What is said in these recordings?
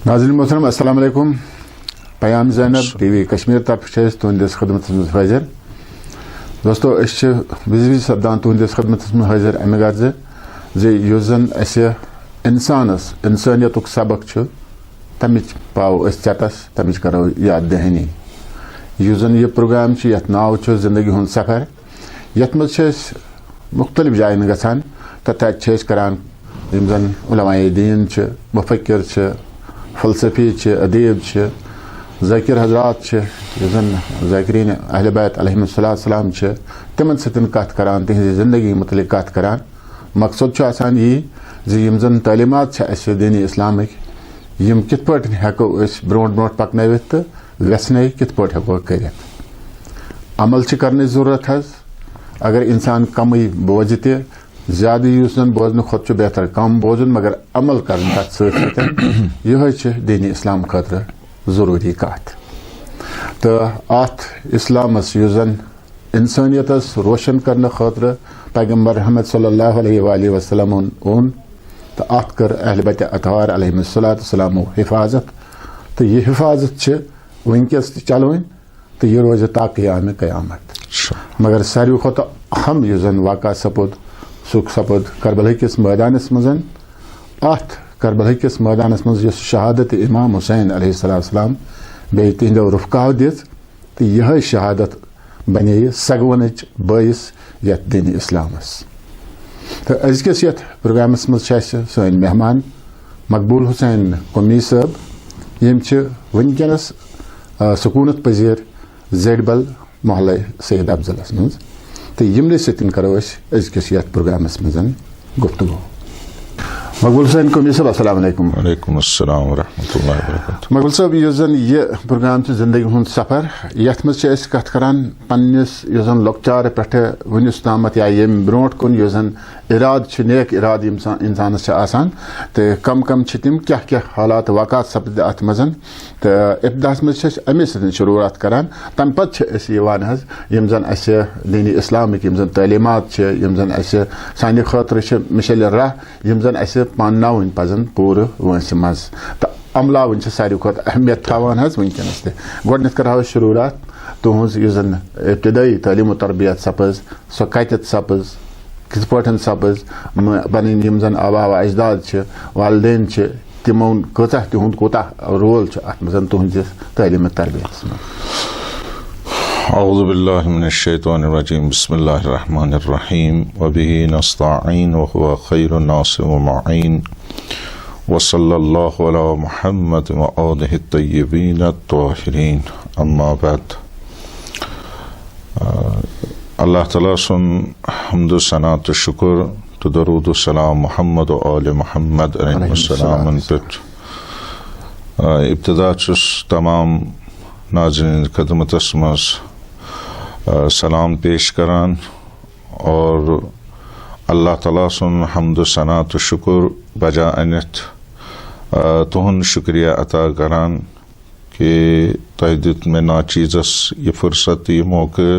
नाज़रीन मोहतरम अस्सलाम वालेकुम। पयाम ज़ैनब टीवी कश्मीर तरफ तुंदिस खदमत हाजिर। दोस्तों विज सपदान तुंदिस खदमत हाजिर अमे गर्ज जुस जन इंसानस इंसानियत सबक तमिच पाओ चटस तमिच करो याद दहनी। युस जन यह प्रोग्राम ये नाव जिंदगी हुंद सफ़र यथ मज मुख्तलिफ जायन गसान तो तत करान यम जन उलमाए दीन मुफक्किर फ़लसफ़ी अदीब ज़ाकिर हजरात जन ज़ाकिरीन अहले बैत अलैहिमुस्सलाम तिमन सतन कत करान तिहंज़ ज़िंदगी मुतलिक कत करान। मकसद आसान यी यम जन तालीमात दीनी इस्लामिक यम कित पाटन हेको ब्रोट ब्रोट पकनवित तो वेसने कित पाट हेको करित। अमल करने ज़रूरत हज। अगर इंसान कम बोझ ते ज्यादा युस जन बोजन खुद बेहतर कम बोजन मगर अमल कर यह दीनी इस्लाम खतर जरूरी कत। तो अत इस्लामस युस जन इंसानियत रोशन करने खतर पैगम्बर रहमत सल्लल्लाहु अलैहि वसल्लम ओन तो अत कर अहले बैत अतहार अलैहिस्सलाम हिफाजत। तो यह हिफाजत वनकस चलोन तो यह रोज ता क़याम क़यामत। मगर सारे खुद अहम युस जन वाक़ा सपुद सुख सपुद करबला किस मैदानस मजन अत करबला किस मैदानस मज शहादत इमाम हुसैन अलैहिस्सलाम बे तिंदो रुफकाव दित तो यह शहादत बने सगवन बायस यथ दीन इस्लामस। तो अजकस यथ प्रोग्रामस मज सन मेहमान मकबूल हुसैन कुमी साहब यम वनकस सुकूनत पजीर जड़बल मोहल्ला सैयद अफजलस मज। तो यमने सतन करो अजकस यथ प्रोग्रामस मजन गुफ्तगू। मकबूल हुसैन कुमी साहब अस्सलाम वालेकुम। वालेकुम अस्सलाम व रहमतुल्लाहि व बरकातुहू। मकबूल साहब युस जन यह प्रोग्राम जिंदगी हुंद सफ़र यथ मज कत करान पन्निस युस जन लॉकचार पे वनिस तामत या यम ब्रोट कुन युस जन इराद नेक इराद इंसानस आसान तो कम कम तिम क्या क्या हालात वाक़ात सपद अत मजन। तो इब्तदास मज अमे सतन शुरुआत करान तम पत यम जन दीनी इस्लामिक यम जन तालीमात यम जन सानि खतर मिशल राह यम जन पान पजन पूर वंस मज तो अमलावन सारे खुद अहमियत थावान वनकस ते गोडनेथ करो शुरुआत तुहज युस जन इब्तदाई तालीम तरबियत सपज सो कत सपज किस पाटन सपज पन यम जन आबा अजदाद वालदेन तिमो कचा तिहुंद कोता रोल अत मजन तुहंदिस तालीम तरबियत मज। औज़ु बिल्लाहि मिनश शैतानिर रजीम बिस्मिल्लाहिर रहमानिर रहीम व बिही नस्तईन व हुवा खैरुन नासिर व मुईन व सल्लल्लाहु अला मुहम्मद व आलिहि तय्यबीन अत्ताहिरीन अम्मा बाद। अल्लाह ताला सुन हम्द सनात शुक्र तो दरूद सलाम मोहम्मद व आले मोहम्मद अलैहिस्सलाम पे इब्तिदा तमाम नाज़रीन खदमतस मज सलाम पेश करान और अल्लाह ताला सुन हम्द सनात शुक्र बजा अनित तुहन शुक्रिया अता करान कि तहदीत में नाचीज़स ये फुर्सत ये मौके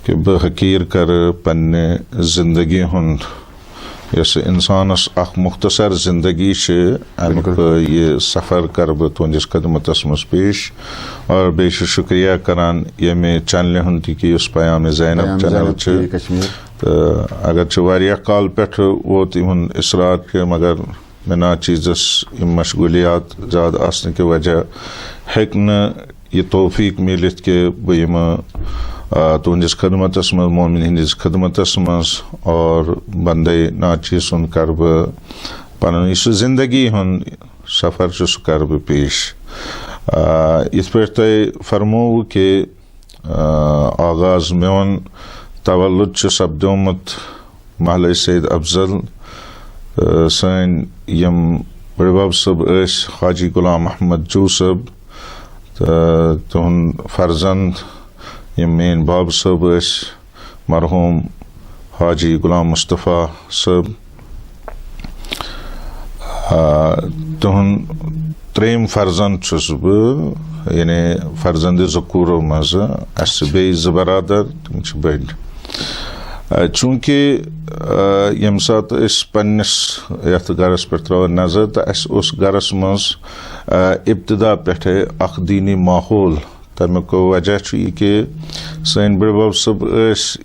कि बहकीर कर पन्ने ज़िंदगी हुंद यस इंसानस अख मुख्तसर ज़िंदगी ये सफ़र कर तुंदिस खदमतस मज पेश और बेश शुक्रिया करान ये में चैनल हुंद कि उस पयाम ज़ैनब चैनल तो अगर वारिया काल पे वो इहुन इसरार के मगर में चीज़स मशगूलियात ज़्यादा आसने की वजह हेक न ये तौफीक मिलित के बम तुंदिस खदमतस मज मोमिन हिंदिस खदमतस मज और बंदे नाची सुन कर पन इस जिंदगी हुन सफ़र कर पेश इस पे तय फरमो के आगाज मेवन तवल्लुद सपदोमत महल सैयद अफजल सन यम बड़बाब सब हाजी गुलाम अहमद जू सब तुहन फर्जंद यम मेन बाब सब मरहूम हाजी गुलाम मुस्तफ़ा सब तुहन त्रेम फर्जंद यानी फर्जंद ज़कूरो मज बे बरादर तम बड़ चूँकि यम सात पन्निस यथ गरस पे त्रो नजर तो अस उस गरस मज इब्तदा पे अख दीनी माहौल तमिक वजह कि सन बड़ सब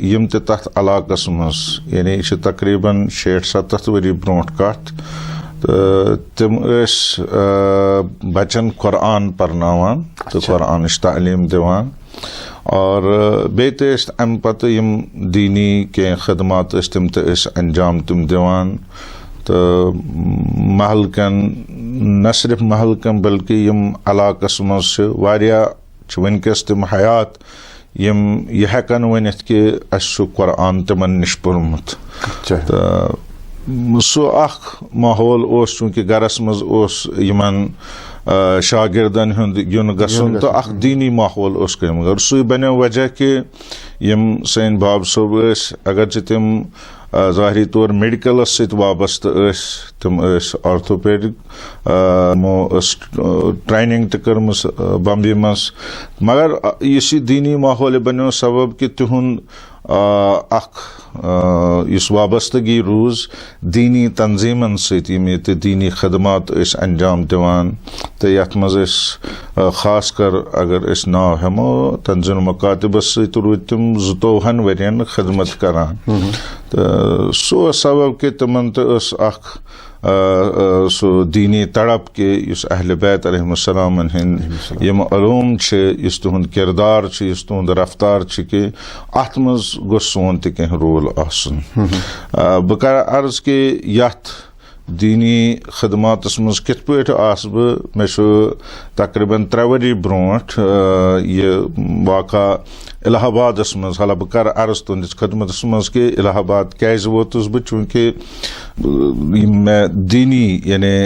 यम तथ इलाकस मज यानी तकरीबन 60-70 वरी ब्रोट कत तम बचन कुरान परनावान तो कुरान तालीम दिवान और बे अम पत यम दीनी के खदमात तम अंजाम तम दिवान तो महलकन न सिर्फ महलकन बल्कि यम इलाकस मज वनकस तम हयात यम यह हेकन वनित कि अस कुरान तिमन निश पोर्मुत तो सो अख माहौल ओस चूँकि गरस मज ओस यमन शागिर्दन हुंद युन गसन तो अख दीनी माहौल ओस कम मगर सु बनो वजह कि यम सन बाब सोब अगर तम ज़ाहिरी तौर मेडिकलस सत वाबस्त तम ऑर्थोपेडिक ट्रेनिंग तम बम्बे मज मगर इस दीनी माहौल बनो सबब कि तिहुंद इस वाबस्तगी रूज दीनी तंजीमन सत दीनी खदमात अंजाम दिवान तो यथ मज खास कर अगर नाव हमो तंजीम मकातबस सत रूद तम 2 वरियन खदमत करान तो सो सबब कि तमन तो सो दीनी तड़प के इस अहल बैत अलैहिस्सलाम हिंद यम अलूम इस तुहंद किरदार इस तुहंद रफ्तार कि अत मज गो सोन त कह रोल आसन बह कर अर्ज कि यथ दीनी खदमात मज कित पे आस बह मे तकरीबन 3 वरी ब्रोट यह वाक़ा इलाहाबाद मज हाला बह कर अर्ज तुंदिस खदमत मज कि इलाहाबाद क्या वोतुस बह चूँकि मे दीनी यानी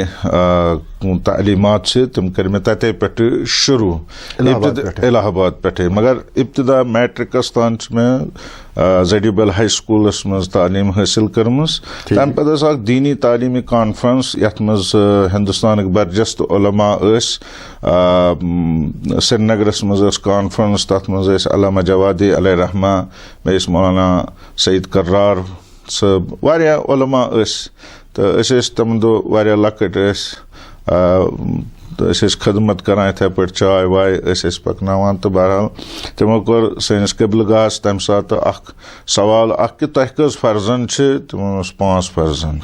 तालीमात से तम कर मे तते पे शुरू इलाहाबाद पे मगर इब्तदा मैट्रिकस तान में जडीबल हाई स्कूलस मज तालीम हासिल करमस तम पे दीनी तालीमी कॉन्फ्रेंस यथ मज हिंदुस्तान बरजस्त उलमा श्रीनगरस मज कॉन्फ्रेंस तथ मज अल्लामा जवादी अलैहि रहमा मे मौलाना सईद कर्रार सब वारिया उलमा तो तम दो वारिया लकट तो खदमत करान इथे पे चाय वाय पकनावान तो बहरहाल तमो कोर सैनिस कबिलगास तम सात सवाल कि तह कस फर्जंद तमो 5 फर्जंद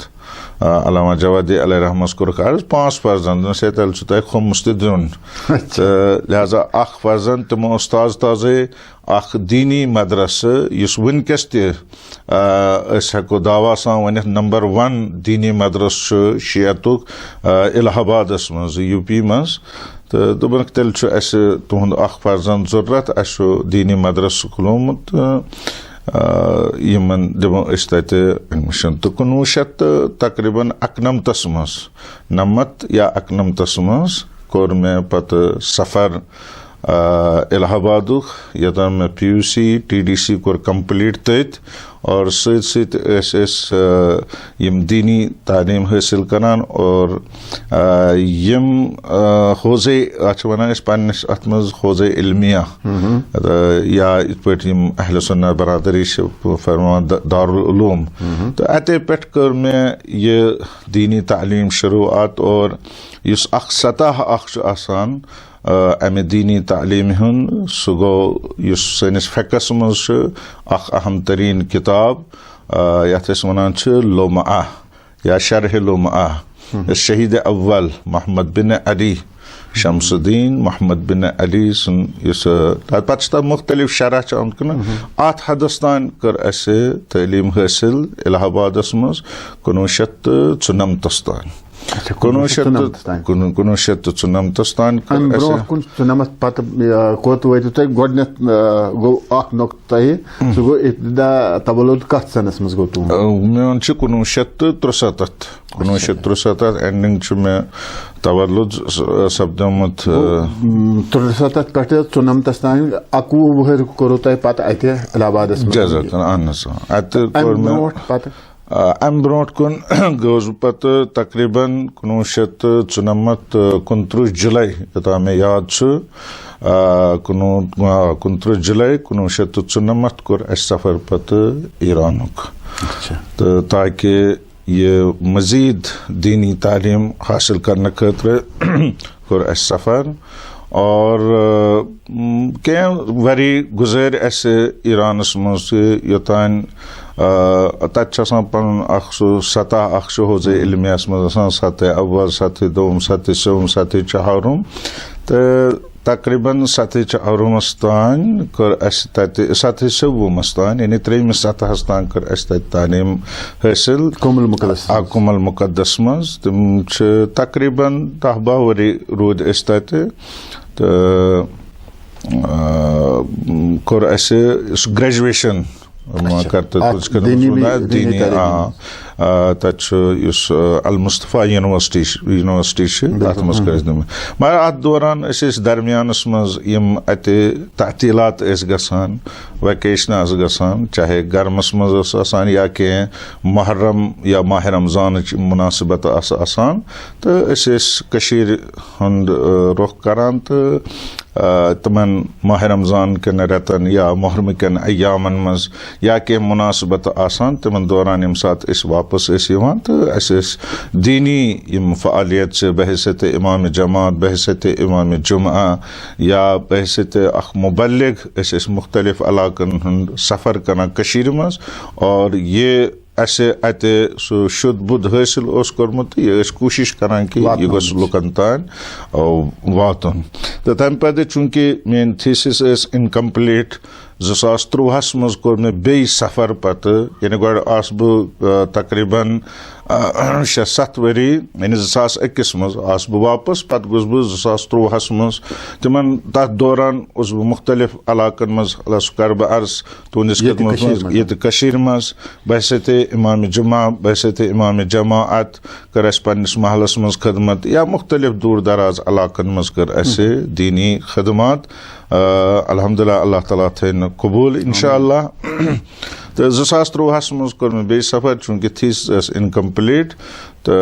अल्लामा जवादी अलैहि रहमस कोर अर्ज 5 फर्जंद से तल तह खुम्स दिन लिहाजा फर्जंद तमो उस्ताद ताजे दीनी मदरसा इस वनकस हेको दावा सा वन नंबर 1 दीनी मदरस शियतुक इलाहाबाद मज यूपी मज तो दोपक तेल तुहद फर्जंद जरूरत अस दीनी मदरस खुलोमुत यमन दिमो तत एडमिशन तो 1900 तकरीबन 91 मज 90 या 91 मज कोर मे पत सफर इलाहाबाद यतन में PUC TDC कोर कंप्लीट तथ और सत यम दीनी तालीम हासिल करान और यम हौज़े वन पन्निस अत मज हौज़े इल्मिया या इत पे यम अहले सुन्नत बरादरी फरमान दारुल उलूम तो अते पे कर मे ये दीनी तालीम शुरुआत और इस सतह आसान अमे दीनी तालीम हुन सह गो सैनिस फ़िक़्हस मज अहम तरीन किताब यथ वन लुमअ या शरह लुमअ शहीद अव्वल मोहम्मद बिन अली शमसुद्दीन मोहम्मद बिन अली सन पे मुख्तलिफ शरह आमत अत हदस तान कर तालीम हासिल इलाहाबाद मज 1994 तान 1994 तान पत कोत वो तुम गोडनेथ गो नुक्ता सह गो इब्तदा तबलुद कत सनस मज गो तुम मेन 1963 एंडिंग मे तवल्लुद सपदमुत 63 पे 94 तान 21 वहर कोर तुम पे अत इलाहाबाद अम ब्रोट कुन गोस पत तकरीबन 1994 29 जुलाई योता मे याद 19 जुलाई 1994 कोर अस सफर पत ईरानुक तो ताकि ये मजीद दीनी तालीम हासिल करने खतर कोर अस सफर और क्या वरी गुजर अस ईरानस मज योतान तत्म पन सतह होज इल्मियास मज सतह अव्वल सतह दोम सतह सोम सतह चहारुम तो तकरीबन सतह चहारुमस तान कर अस तत सतह सवुमस तान यानी 3 सतहस तान कर अस तत तालीम हासिल कुमल मुकद्दस मज तम तकरीबन 10-12 वरी रूद अस तत तो कोर अस ग्रेजुएशन करते दीनी तुस अल मुस्तफ़ा यूनिवर्सिटी मगर अत दौरान दरमियानस मज यम अत तातीलात गसान वैकेशन गसान चाहे गर्मस मज या कह मुहर्रम या माह रमजान मुनासिबत आसान तो हुंद रुख करान तो तमन माह रमजान कन रेतन या मुहर्रम कन अयामन मज या कह मुनासिबत आसान तमन दौरान यम सात वापस तो दीनी यम फ़आलियत से बहसत इमाम जमात बहसत इमाम जुमा या बहसत अख मुबल्लिग मुख्तलिफ इलाक़न हुंद सफ़र करना कशीर मज और ये असे अत सो शुद्ध बुद्ध हासिल कोर्मुत ये कोशिश करान कि यह गोस लुकन तान वातुन तो तम पे चूंकि मेन थीसिस इनकम्प्लीट 2013 मज कोर मे बे सफर पत यानी गोड आस बह तकरीबन 6-7 वरी यानी 2021 मज आस बह वापस पत गोस बह 2013 मज तिमन तथ दौरान उस बह मुख्तलिफ इलाकन मज अल्लाह कर बह अर्ज तुंदिस खिदमत मज ये कशीर मज बहसत इमाम जुमा बहसत इमाम जमाअत कर अस पन्निस महलस मज खिदमत या मुख्तलिफ दूर दराज इलाकन मज कर अस दीनी खिदमत अल्हम्दुलिल्लाह अल्लाह ताला थन कबूल इंशाअल्लाह तो 2013 मज कोर मे बे सफर चूंकि थीसिस इनकम्प्लीट तो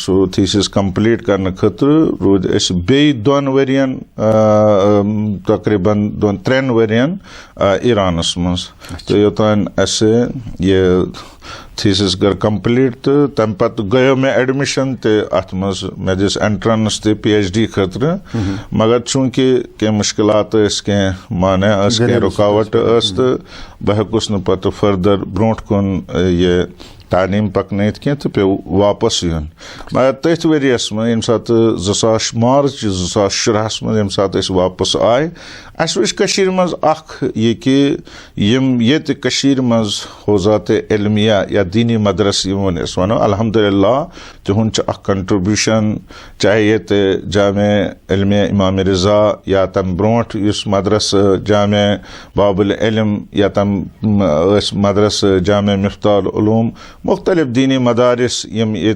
सो थीसिस कम्प्लीट करने खतर रूद अस बे 2 वरियन तकरीबन 2-3 वरियन ईरानस मज तो योतान अस ये थीसिस कर कम्प्लीट तो तम पत गयो मे एडमिशन ते अत मज मे दिस एंट्रेंस ते PhD खतर मगर चूंकि कह मुश्किलात कह माने कह रुकावट तो बह हेकुस न पत फर्दर ब्रोट कुन ये तालीम पकन कह तो पे वापस यून मगर तथ वरियस में यम सात 20 मार्च 2017 मज यम सात वापस आय अस वुच कशीर मज अख ये कि यम ये कशीर मज होजात इल्मिया या दीनी मदरस वन वनो अल्हम्दुलिल्लाह तुहुंद अख कंट्रीब्यूशन चाहे ये जामे इल्मिया इमाम रिजा या तम ब्रोट युस मदरस जामे बाबुल इल्म या तम मदरस जामे मिफ्ताहुल उलूम मुख्तलिफ दीनी मदारिस यम ये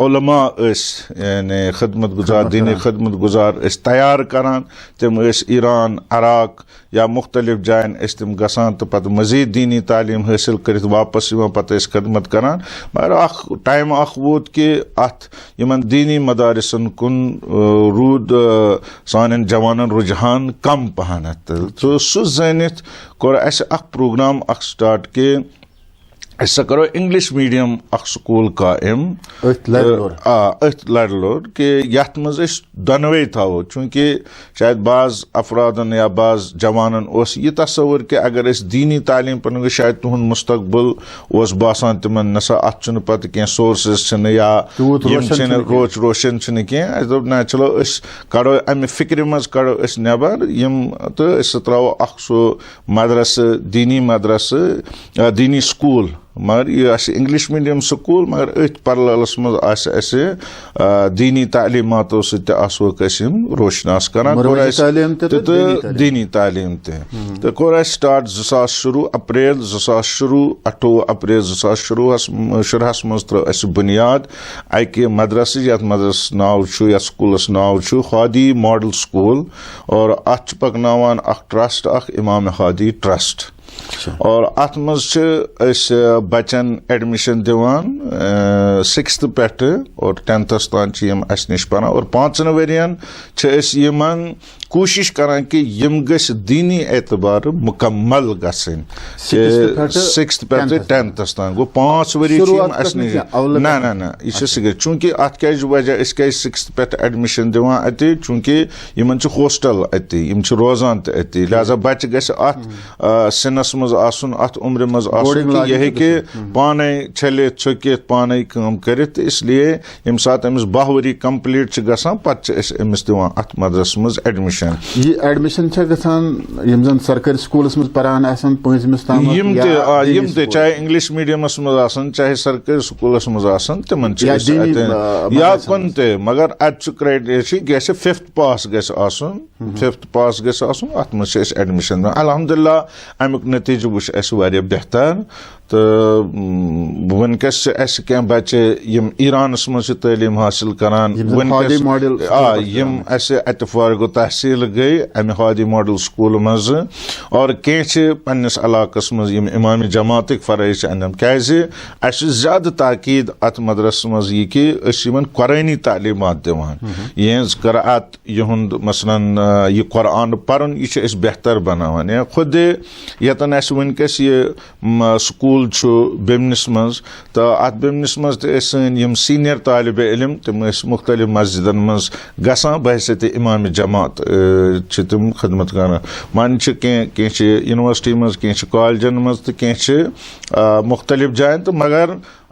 उलमा यानी खदमत गुजार दीनी खदमत गुजार तैयार करान तम ईरान अराक या मुख्तलिफ जायन तम गसान तो पत मजीद दीनी तालीम हासिल कर वापस पत खदमत करान मगर अख टाइम अख वोत कि अत यमन दीनी मदारिसन कुन रूद सान जवानन रुझान कम पहनत तो सह जानित कोर अस अख प्रोग्राम अख स्टार्ट के अस करो इंग्लिश मीडियम अख स्कूल कायम लड़लोर के यथ मज दोनवे थो चूंकि शायद बाज अफरादन या बाज जवानन यह तस्वुर कि अगर दीनी तालीम पन शायद तुहद मुस्तकबिल बासान तिमन नसा अत पत कह सोर्सेस या रोच रोशन कह दोप ना चलो कड़ो अमे फिक्र मज कड़ो नबर यम तो त्रो अख सो मदरस दीनी स्कूल मगर यह इंग्लिश मीडियम स्कूल मगर अथ परलस मज दीनी तालीमातो सम रोशनास करान दीनी तालीम तो कोर स्टार्ट 2000 अप्रैल 28 अप्रैल 2017 मज त्रो बुनियाद अकि मदरस यथ मदरस नाव या स्कूलस नाव हादी मॉडल स्कूल और अत पकनावान अख ट्रस्ट अख इमाम हादी ट्रस्ट और अत मज बचन एडमिशन दिवान 6th पे और 10th तान यम अस निश पान और 5 वरियन यमन कोशिश करान कि यम गस दीनी एतबार मुकम्मल गसन 6th पे 10th तान गो 5 वरी ना ना ना यह चूंकि अत क्या वजह 6th पे एडमिशन दिवान अति चूंकि यमन हॉस्टल अति यम रोजान अति लिहाजा बच्चे गस अत सिनस मज आसुन अत उम्र मज आसुन कि यह कि पाने छलित छुकित पाने काम करित इसलिए यम सात अमिस 12 वरी कंप्लीट गसान पत अमिस दिवान अत मदरस मज एडमिशन यह एडमिशन गसान यम जन सरकारी स्कूलस मज परान आसन 5 ताम यम ते चाहे इंग्लिश मीडियमस मज आसन चाहे सरकारी स्कूलस मज आसन तिमन या कुन ते मगर अत क्राइटेरिया गस 5th पास गस आसन 5th पास गस आसन अत मज एडमिशन अल्हम्दुलिल्लाह अमुक नतीज वुच अस वारिया बेहतर तो वनकस क्या बच्चे यम ईरानस मज तालीम हासिल करान यम अत फारगो तहसील गई अमे हादी मॉडल स्कूल मज और कह पन्निस इलाकस मज यम इमाम जमात फरज अनम क्या ज्यादा ताकीद अत मदरस मज यह कि कुरानी तालीमात दिवान यहज क़राअत युंद मसलन यह कुरान पर्न यह बेहतर बनावान या खुद यतन वनकस यह स्कूल बेमनिस मज तो अत बेमनिस मज यम सीनियर तालिब इल्म तम मुख्तलिफ मस्जिदन मज गसान बहसत इमाम जमात तम खदमत कर मान कह यूनिवर्सिटी मज कह कॉलेजन मज तो कह मुख्तलिफ जायन तो मगर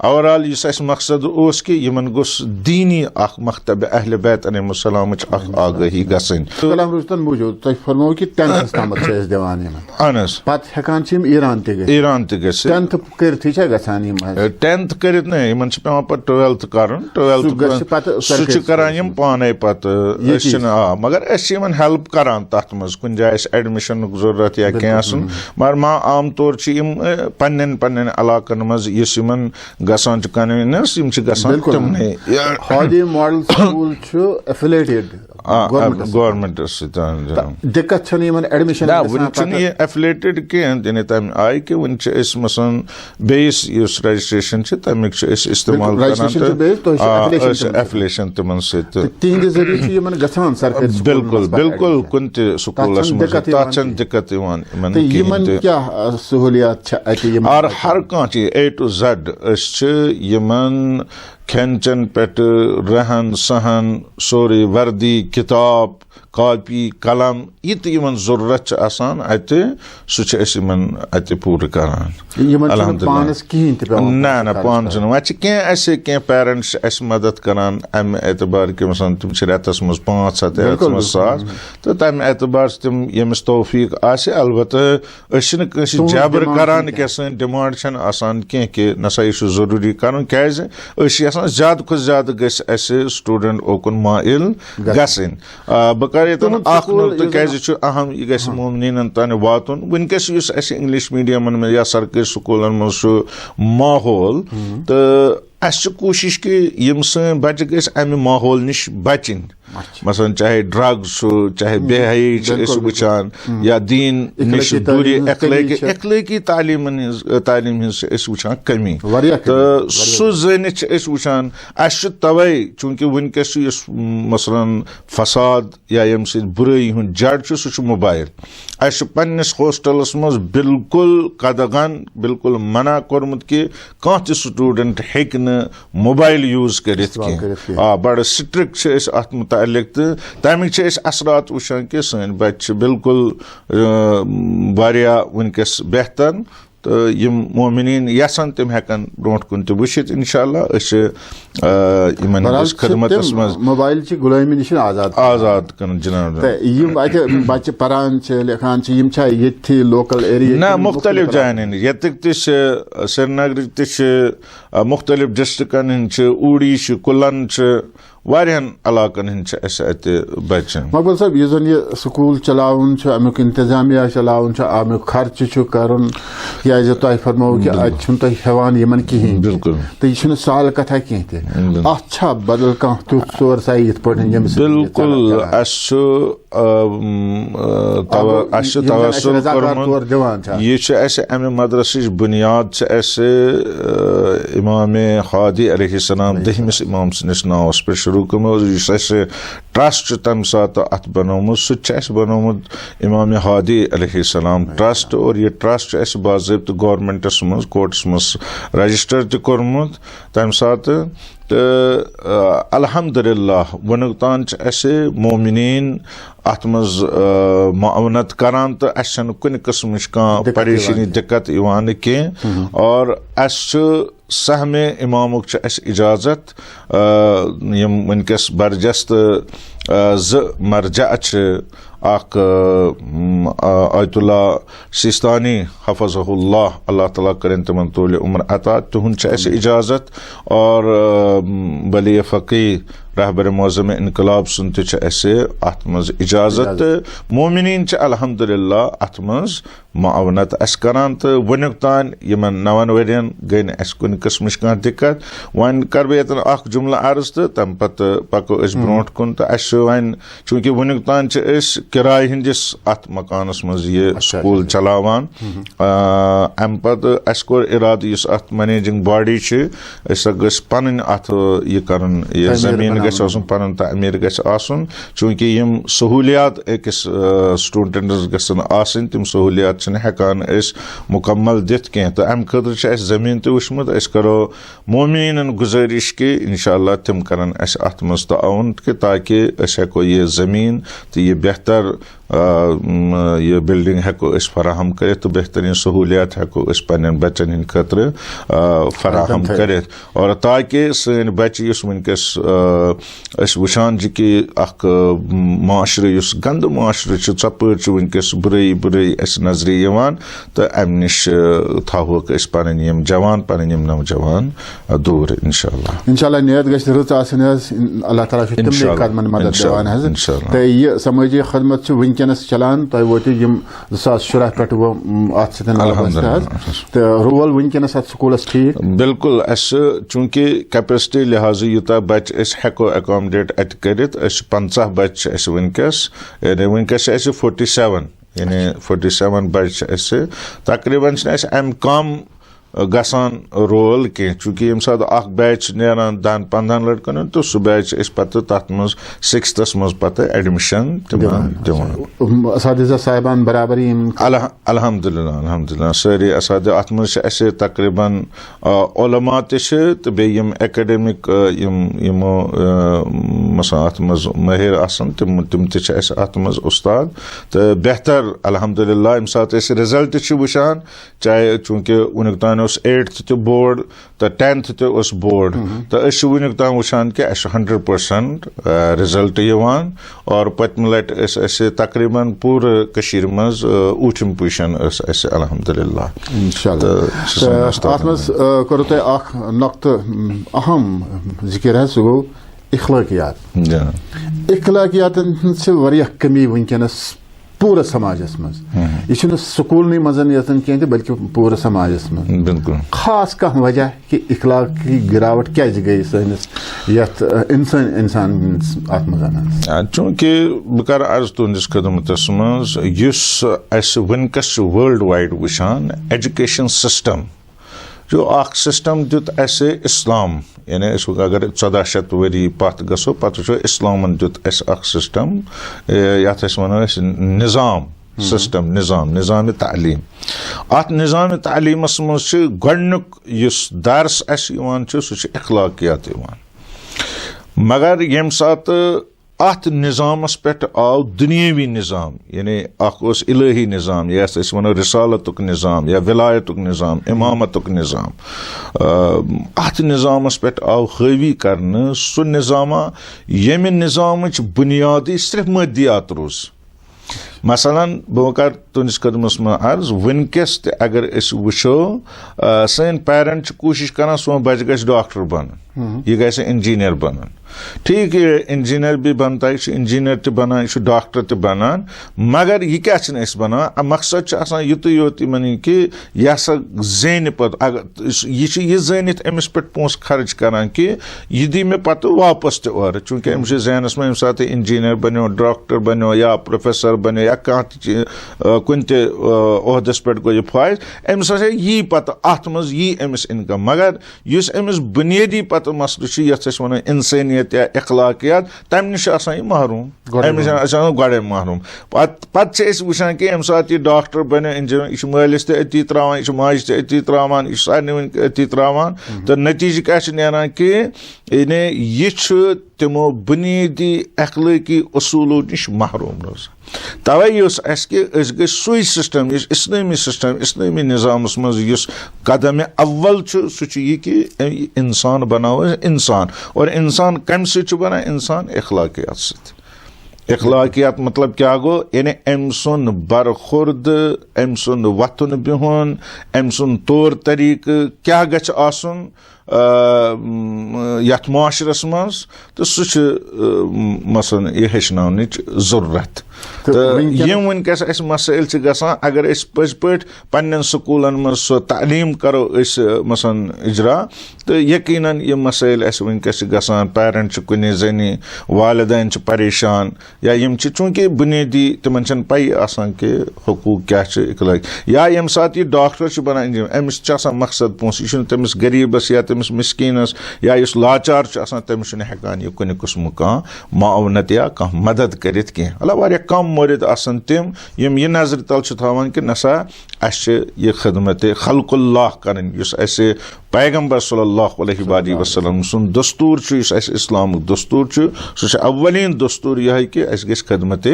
ओवरऑल इस मकसद उस कि यमन गोस दीनी अख मकतब अहले बैत अलैहिस्सलाम आगाही गसन कलाम रुस्तन मौजूद तो फरमाओ कि 10th तामत छे दिवान अनस पत हेकान छिम ईरान ते 10th करथि छ गसान यम 10th करित न यमन छ पेवा पर 12th करन 12th सुच करान यम पाने पत मगर एस यमन हेल्प करान तत मज कुन जाय एडमिशन जरूरत या के आसन मगर मा आम तौर छ यम पन्नन इलाकन मज यमन गसान कन्वीनर्स यम गसान तमने हादी मॉडल स्कूल छु एफिलिएटेड गवर्नमेंट दिक्कत छ यमन एडमिशन ये एफिलिएटेड के दिन तम आय कि वन मसन बेस युस रजिस्ट्रेशन छ तमिक इस्तेमाल करान एफिलिएशन तमन सत तीन जरिए छ यमन गसान सरकारी बिल्कुल बिल्कुल कुन ते स्कूलस मज ताचन दिक्कत यमन यमन क्या सहूलियत छ अति यमन और हर कांची A to Z यमन खेन पे रहन सहन सोरी वर्दी किताब कॉपी कलम यह जरूरत आसान अत सह पूर करान ना पान वह पेरेंट्स मदद करान अमे एतबार कि मसन तम रेतस मज 500 रेतस मज 100 तो तम एतबार तम यमिस तौफीक अलबत्ता जबर करान क्या सन डिमांड आसान कह नसा यह जरूरी कर क्या ज्यादा खुद ज्यादा गस स्टूडेंट ओकुन माइल गसन बह अहम यह गस मोमिनीन तान वातुन वनकस इंग्लिश मीडियम में या सरकारी स्कूलन मज माहौल तो कोशिश कि यम सन बच्चे गस अमे माहौल निश बचन मसलन चाहे ड्रग्स चाहे बेहई वुचान या दीन निश दूरी अखलाकी तालीम वुचान कमी तो सह जानित वुचान तवै चूंकि वनकस मसलन फसाद या यम बुराई हुंद जड़ सह मोबाइल पन्निस हॉस्टलस मज बिल्कुल कदगन बिल्कुल मना कोरमुत कि कह त स्टूडेंट हेक मोबाइल यूज करित बड़ स्ट्रिक्ट अत मुतालिक तो तमिक असरात वुचान कि सन बच्चे बिल्कुल वनकस बेहतर तो यम मोमिनीन यसान तम हेकन ब्रोट कुन तो वुचित इंशाअल्लाह खदमत मोबाइल की गुलामी निश आजाद कर जनाब बच्चे परान लिखान ये लोकल एरिया ना मुख्तलिफ जायन यतक श्रीनगर मुख्तलिफ डिस्ट्रिक्टन ऊड़ी कुलन वारियान इलाकन हंद बच्चे मकबूल साहब यह जन यह स्कूल चलावन अमुक इंतजामिया चलावन अमुक खर्च करन तुम फरमाओ कि अत हेवान यमन कहें बिल्कुल तो यह साल कथा कह अ बदल कह तुथ सोर्स ये बिल्कुल यह अमे मदरस बुनियाद इमाम हादी अलैहिस्सलाम 10 इमाम सनिस नावस पे शुरू शुरू कर्मुत ट्रस्ट तम सात अत बनोमुत सह बनोमुत इमाम हादी अलैहिस्सलाम ट्रस्ट और ये ट्रस्ट बाज़ाब्त गवर्नमेंटस मज कोर्टस मज रजिस्टर त कोर्मुत तम सात तो अल्हम्दुलिल्लाह वनुक तान मोमिनीन अत मज मावनत करान तो कुन किस्म परेशानी दिक्कत इवान कह और सहमे इमामुक इजाजत वनकस बरजस्त मरजा आयतुल्ला सिस्तानी हफज़हुल्लाह अल्लाह ताला करें तमन तौल उम्र अता तुहंद इजाजत और वली फ़क़ी रहबर मौज़म इनकलाब सुन अत मज इजाजत मोमिनीन अल्हम्दुलिल्लाह अत मज मावनत करान तो वनुक तान यमन 9 वरियन गई कुन किस्म कह दिक्कत वन कर बह यतन जुमला अर्ज तो तम पत पको ब्रोट कुन तो वन चूँकि वनुक तान किराए हंदिस अत मकानस मज ये स्कूल चलावान अम पत कोर इराद इस अत मैनेजिंग बॉडी गस पन अत यह कर जमीन गसन पन तमीर गसन चूँकि यम सहूलियात अकिस स्टूडेंटस गसन आसन तम सहूलियात हेकान मुकम्मल दित कह तो अम खतर जमीन तो वुचमुत करो मोमिनीन गुजारिश कि इंशाअल्लाह तम करन अत मज ताउन कि ताकि हेको ये जमीन तो ये बेहतर ये बिल्डिंग हेको फराहम कर तो बेहतरीन सहूलियात हेको पन्न बच्चन हंद खतर फराहम कर और ताकि सन बच्चे वनकस वुचान कि माशरे गंद माशरे चपर वनकस बुराई बुराई नजर यवान तो अम नश थोक पन यम जवान पन यम नौजवान दूर इंशाअल्लाह नियत गछ रच अल्लाह ताला तमने कदमन मदद दिवान तो यह समाजी खदमत वनकस चलान तुम वोत 2017 पे तो रोल वनकस अत स्कूलस ठीक बिल्कुल चूँकि कैपेसिटी लिहाज यूता बच हेको एकोमोडेट अत कर 50 बच वनकस यानी वनकस 47 यानी 47 बच तकरीबन अम कम गसान रोल कह चूँकि यम सात बैच नान 10-15 लड़कन तो सह बैच पे तथ मज 6th मज पे एडमिशन दिवान असातिज़ा साहिबान बराबर अल्हम्दुलिल्लाह अल्हम्दुलिल्लाह सारी असाद अत मज तकरीबन उलमा तो बेम एकेडमिक यमो मसा अत मज माहिर आसन तम अत मज उस्ताद तो बेहतर अल्हम्दुलिल्लाह यम सात रिजल्ट वुचान चाहे चूँकि वनुक तान 8th तो बोर्ड तो 10th तो बोर्ड तो वनुक तान वुचान कि 100% रिजल्ट यवान और पत्म लट तकरीबन पूरे कशीर मज ऊठम पोजिशन अल्हम्दुलिल्लाह इंशाअल्लाह अत मज करो तुम नक्त अहम जिक्र सह गो इखलाकियात कमी वनकस पूरे समाजस मज यह स्कूल मज कह बल्कि पूरे समाजस मज बिल्कुल खास कह वजह कि इखलाकी गिरावट क्या गई सैनिस इंसान अत मज चूँकि बह कर अर्ज तुंदिस खदमतस मज वनकस वर्ल्ड वाइड वुचान एजुकेशन सिस्टम जो सिस्टम दुत इस्लाम यानी अगर 1400 वरी पत गो पे इस्लामन दुत सिस्टम यथ वनो निज़ाम सिस्टम निज़ाम तालीम अत निज़ाम तालीमस मज गोडनुक युस दर्स सह इखलाकियात मगर यम सात अत निज़ामस पे आव दुनियावी निज़ाम यानी इलाही निज़ाम या वनो रिसालतुक निज़ाम या विलायतुक निज़ाम इमामतुक निज़ाम अत निज़ामस पे आव हावी करने सह निज़ामा यम निज़ाम बुनियादी सिर्फ मदियात रोज मसलन बह कर तुंदिस कदमस में अर्ज वनकस अगर वो सन पेरेंट कोशिश कर सोन बच गि डॉक्टर बन यह गि इंजीनियर बन ठीक ये इंजीनियर भी बनता है इंजीनियर तो बनान यह डॉक्टर तो बनान मगर यह क्या बनान मकसद युत योत कि यह हसा जेन पे यह जानित अमिस पे पोस खर्च करान कि यह दी मे पत वापस तो चूँकि अमिस जहनस में सात इंजीनियर बनो डॉक्टर बनो या प्रोफेसर बनो या कुन ओहदस पे गो फायज अमिस यी पत अत मज यी अमिस इनकम मगर युस अमिस बुनियादी पत मसल यथ वन इंसानियत या अखलाकियात तम नश महरूम अमिस गड़े महरूम पत वुचान कि अम सात यह डॉक्टर बनो यह मालिस अती त्रावान यह माज अती त्रावान यह सारे अती त्रावान तो नतीज क्या नीरान कि यह तमो बुनियादी अखलाकी उसूलों नश महरूम रोज तवे गई सुई सिस्टम इस्लामी सिस्टम इस्लामी निज़ाम मज कदम अव्वल सह यह कि इंसान बनाओ इंसान और इंसान कम बना इंसान अखलाकियात सत अखलाकियात मतलब क्या गो यानी अम सुन बरखुर्द अम सुन वथुन बिहुन अम सुन तौर तरीक क्या गछ आसुन यथ माशरस मज तो सह मसन यह हेचनावनिच जरूरत तो यम वनकस मसाइल गसान अगर पज पे पन्न स्कूलन मज सो तालीम करो मसन इजरा तो यकीनन ये मसाइल वनकस गसान पेरेंट कुन जनी वालिदैन परेशान या यम चूंकि बुनियादी तिमन पई आसान कि हकूक क्या या यम सात यह डॉक्टर बनान अमिस मकसद पोस यह तमिस गरीबस या तमिस मिस्कीनस या इस लाचार तमिस हेकान यह कुन किस्म कह मावनत या कह मदद करित कह अल्लाह कम मोरिद आसन तिम यम यह नजर तल थवान कि नसा यह खदमत खल्कुल्लाह करन ऐसे पैगम्बर सल्लल्लाहु अलैहि वसल्लम सुन दस्तूर इस्लाम दस्तूर सह अव्वलीन दस्तूर यह कि गस खदमत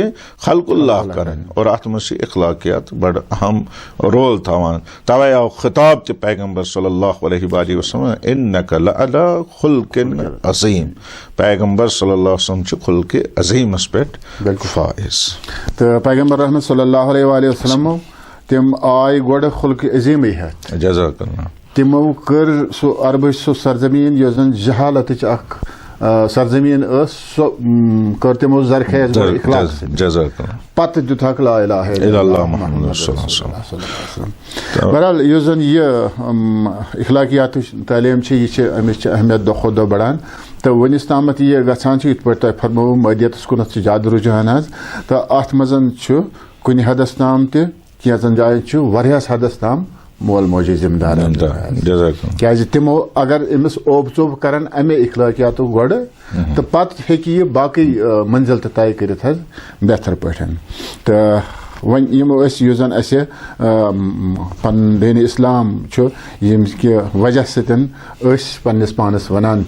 खल्कुल्लाह करन और अत मज अखलाकियात बड़ अहम रोल थवान तवे आव खिताब त पैगम्बर सल्लल्लाहु अलैहि वसल्लम इन्नका लअला खुल्किन अज़ीम पैगम्बर सल्लल्लाहु अलैहि वसल्लम खुल्क अज़ीमस पे फाइज तो पैगम्बर रहमत सल्लल्लाहु अलैहि वसल्लम तिम आय गोड़ खुल्क अज़ीम हेत जज़ाकल्लाह तिमो कर सो अरब सो सरजमीन यो जन जहालत सरजमीन सो कर तिमो जरखेज पत दुथक ला इलाहा इल्लल्लाह मुहम्मद रसूलुल्लाह बहरहाल यो जन यह अखलाकियात तालीम यह अमिस अहमियत दो खुद बढ़ान तो वनिस तामत यह गसान इत पे फरमो मदियत कुन ज्यादा रुझान तो अत मजन कुन हदस ताम तन जाय वरियास हदस ताम मोल मोजी जिम्मेदार क्या तिमो अगर अमिस ओब चोब करान अमे अखलाकियात गोड़ तो पत हेकि यह बाकी मंजिल तय कर बेहतर पे तो वन यमो जन पन दीन इस्लाम यम कि वजह सतन पन्नस पानस वनान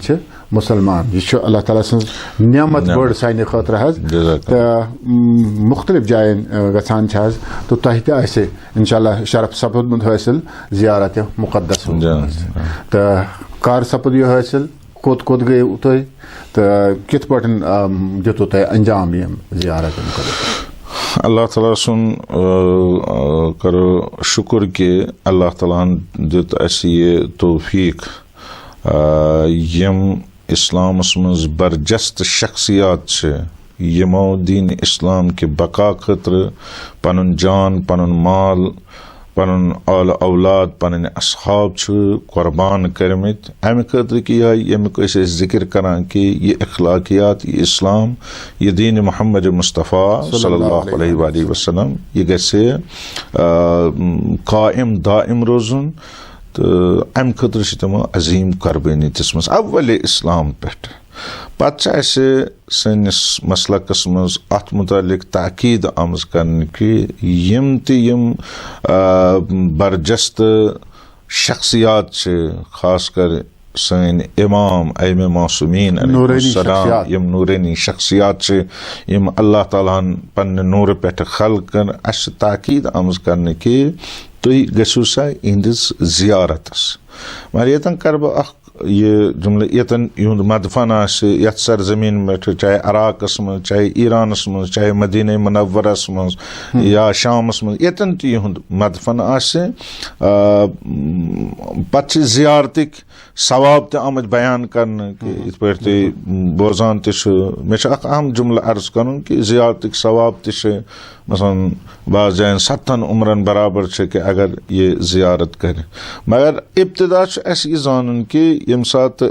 मुसलमान यह अल्लाह ताला सज नियमत बड़ सानि खतर तो मुख्तलिफ जायन गसान तो तह त इंशाअल्लाह शरफ सपदमुत हासिल जियारत मुक़द्दस तो कर सपद यह हासिल कोत कोत गए तुह तो कित पे दितु तुह अंजाम यम जियारत मुक़द्दस अल्लाह ताला सुन करो शुक्र कि अल्लाह ताला दित ये तौफीक यम इस्लामस मज बरजस्त शख्सियात यमो दीन इस्लाम के बका खतर पनुन जान पनुन माल पनुन आल औलाद पन असहाब कुर्बान करमित अमि खतर कि यमिक जिक्र करान कि यह अखलाकियात यह इस्लाम यह दीन मोहम्मद मुस्तफ़ा सल्लल्लाहु अलैहि वसल्लम यह गसे कायम दाइम रोजुन तो अमि खतर तमो अजीम कुर्बानी दिसमस अव्वल इस्लाम पे पत सनिस मसलकस मज अत मुतालिक ताकीद आमज करने कि यम बरजस्त शख्सियात खास कर सन इमाम ऐमे मासूमीन अलैहिस्सलाम यम नूरानी शख्सियात यम अल्लाह ताला पन्ने नूर पे खल्कन अस ताकीद आमज करने कि तुम गसु सा इहंदिस जियारतस मगर यतन कर बह यह जुमले यतन युंद मदफन यथ सरजमीन में चाहे अराकस मज चाहे ईरानस मज चाहे मदीना मुनव्वरस मज या शामस मज यतन तुंद मदफन पे जियारतिक सवाब तमद बयान करन कि इत पे बोजान मे अहम जुमल अर्ज कर कि जियारतिक सवाब मसन बाज़ जायन 7 उम्रन बराबर कि अगर ये जियारत कर मगर इब्तिदा यह जानन कि यम सात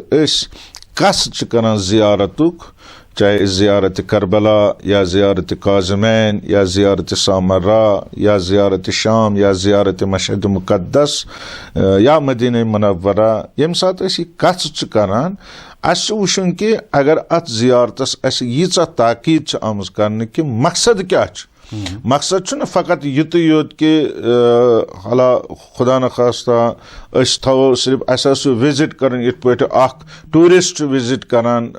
कस करान जियारतुक चाहे ज़ियारत करबला या ज़ियारत काज़िमैन या ज़ियारत सामरा या ज़ियारत शाम या ज़ियारत मशहद मुक़द्दस या मदीना मुनव्वरा यम सात अस यह कथ करान अस वुचुन कि अगर अत ज़ियारतस अस यीचा ताकीद आमज करने कि मकसद क्या मकसद न फ़कत युत योत कि हला खुदा न खास्ता थो सिर्फ अस विजिट कर इत पे टूरिस्ट विजिट करान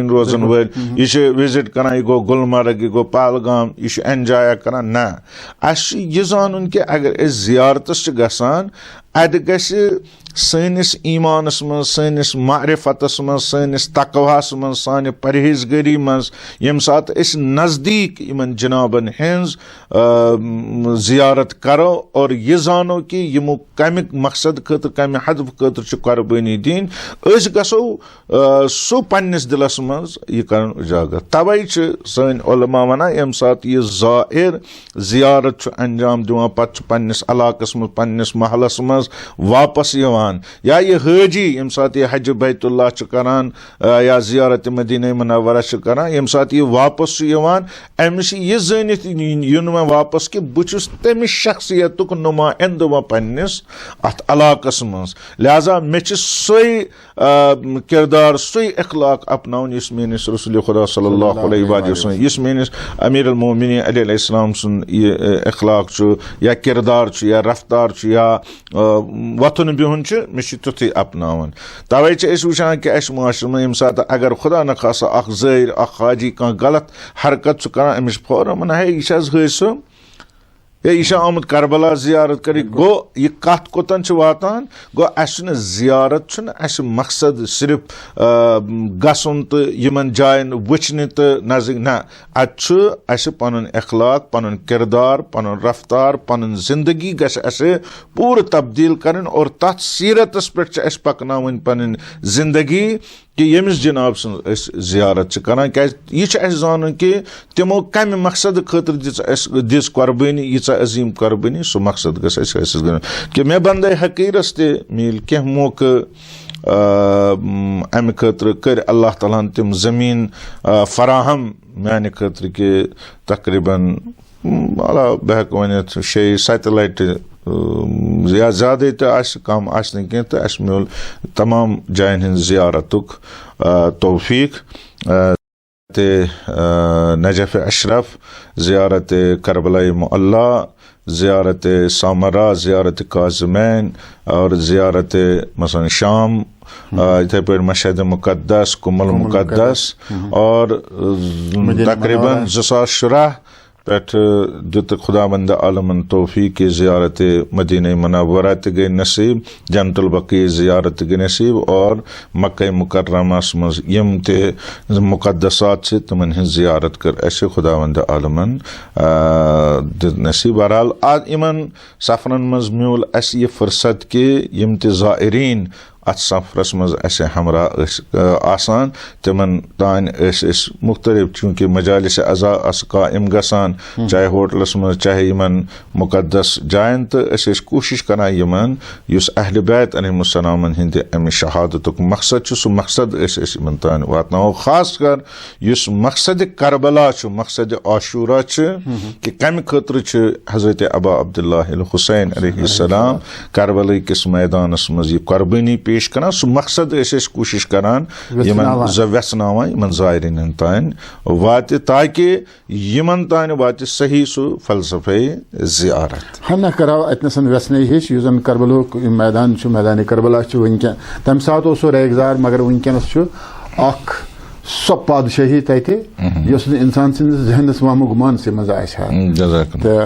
रोजन वल यह विजिट करान यह गो गुलमर्ग यह गो पहलगाम यह एंजॉय करान ना अस यह जानन कि अगर अस ज़ियारतस गसान अद गस सैनिस ईमानस मं सैनिस मारिफतस मं सैनिस तकवास मं साने परहेजगरी मं यम सात अस नज़दीक इमन जनाबन हंज ज़ियारत करो और यह जानो कि यमो कमिक मकसद खतर कम हदफ खतर कुर्बानी दिन अस गसो सो पन्निस दिलस मं यह कर उजागर तवै सन उलमा वना यम सात यह ज़ाहिर ज़ियारत अंजाम दिवान पत पन्निस इलाकस मं पन्निस महलस मं वापस यवान या यह हाजी यम सात यह हज बैतुल्लाह करान या ज़ियारत मदीना मुनव्वरा करान यम सात यह वापस यवान अमिस यह जानित युन वन वापस कि बुछुस तमिस शख्सियतुक नुमाइंद व पन्निस अत इलाकस मं लिहाजा मे सोई किरदार सोई अखलाक अपनाउन यस मेनिस रसूल खुदा सल्लल्लाहु अलैहि वसल्लम यस मेनिस अमीर अल मोमिनीन अलैहिस्सलाम सुन यह अखलाक या किरदार या रफ्तार या वथुन बिहुन मे तुथी अपनावन तवै वुचान कि अस माशर में यम सात अगर खुदा न खासा अख ज़ाहिर अख हाजी कह गलत हरकत करान अमिस फौरन वन है यह हाजी यह आमुत करबला ज़ियारत कर गो यह कत कोतन वातान गो अस ज़ियारत अस मकसद सिर्फ गसन तो यमन जायन वुचन तो नजक ना अस पन अखलाक पन किरदार पन रफ्तार पन जिंदगी गस अस पूर तब्दील कर और तथ सीरतस पे अस पकनावन पन जिंदगी कि यमिस जनाब सुन ज़ियारत करान क्या यह जान कि तमो कम मकसद खतर दिस कुर्बानी यीचा अजीम कुर्बानी सो मकसद गस कि मे बंदे हकीरस ते मिल कह मौके अमि खतर कर अल्लाह ताला तम ज़मीन फराहम माने खतर कि तकरीबन अला बह वन 6-7 लट या ज़्यादा तो कम कह तो अस मिल तमाम जायन हंद ज़ियारतुक तौफीक नजफ अशरफ ज़ियारत करबला मुअल्ला ज़ियारत सामरा ज़ियारत काज़िमैन और ज़ियारत मसलन शाम इथे पे मशहद मुक़द्दस कुमल मुक़द्दस और तकरीबन 2000 शुरा पे दुत खुदाबंद आलमन तौफीक ज़ियारत मदीना मुनव्वरा गई नसीब जन्नतुल बकी ज़ियारत गई नसीब और मक्का मुकर्रमा मज यम ते मुक़द्दसात से तमन हंज ज़ियारत कर ऐसे खुदाबंद आलमन नसीब बहरहाल आज इमन सफरन मज म्यूल अस ये फुर्सत के यम ते ज़ाइरीन अत सफरस मज अस हमरा आसान तमन तान मुख्तलिफ चूँकि मजालिस अज़ा अस कायम गसान चाहे होटलस मज चाहे यमन मुक़द्दस जायन तो कोशिश करान यमन युस अहल बैत अलैहिस्सलाम हिंद अमि शहादतुक मकसद सो मकसद यमन तान वातनाओ खास कर युस मकसद करबला मकसद आशूरा कि कम खतर हज़रत अबा अब्दुल्लाह अल हुसैन अलैहिस्सलाम करबला किस मैदानस मज यह कुर्बानी पेश करान सो मकसद कोशिश करान यमन वेसनावान यमन ज़ायरीन तान वात ताकि यमन तान वात सही सो फलसफे ज़ियारत हम कराव अतनसन वेसन हिश युजन करबलो मैदान मैदान करबला वनक तम सात सो रेगजार मगर वनकनस सो पादशाही तथे इंसान सन्दस जहनस वाम गुमान से मजा तो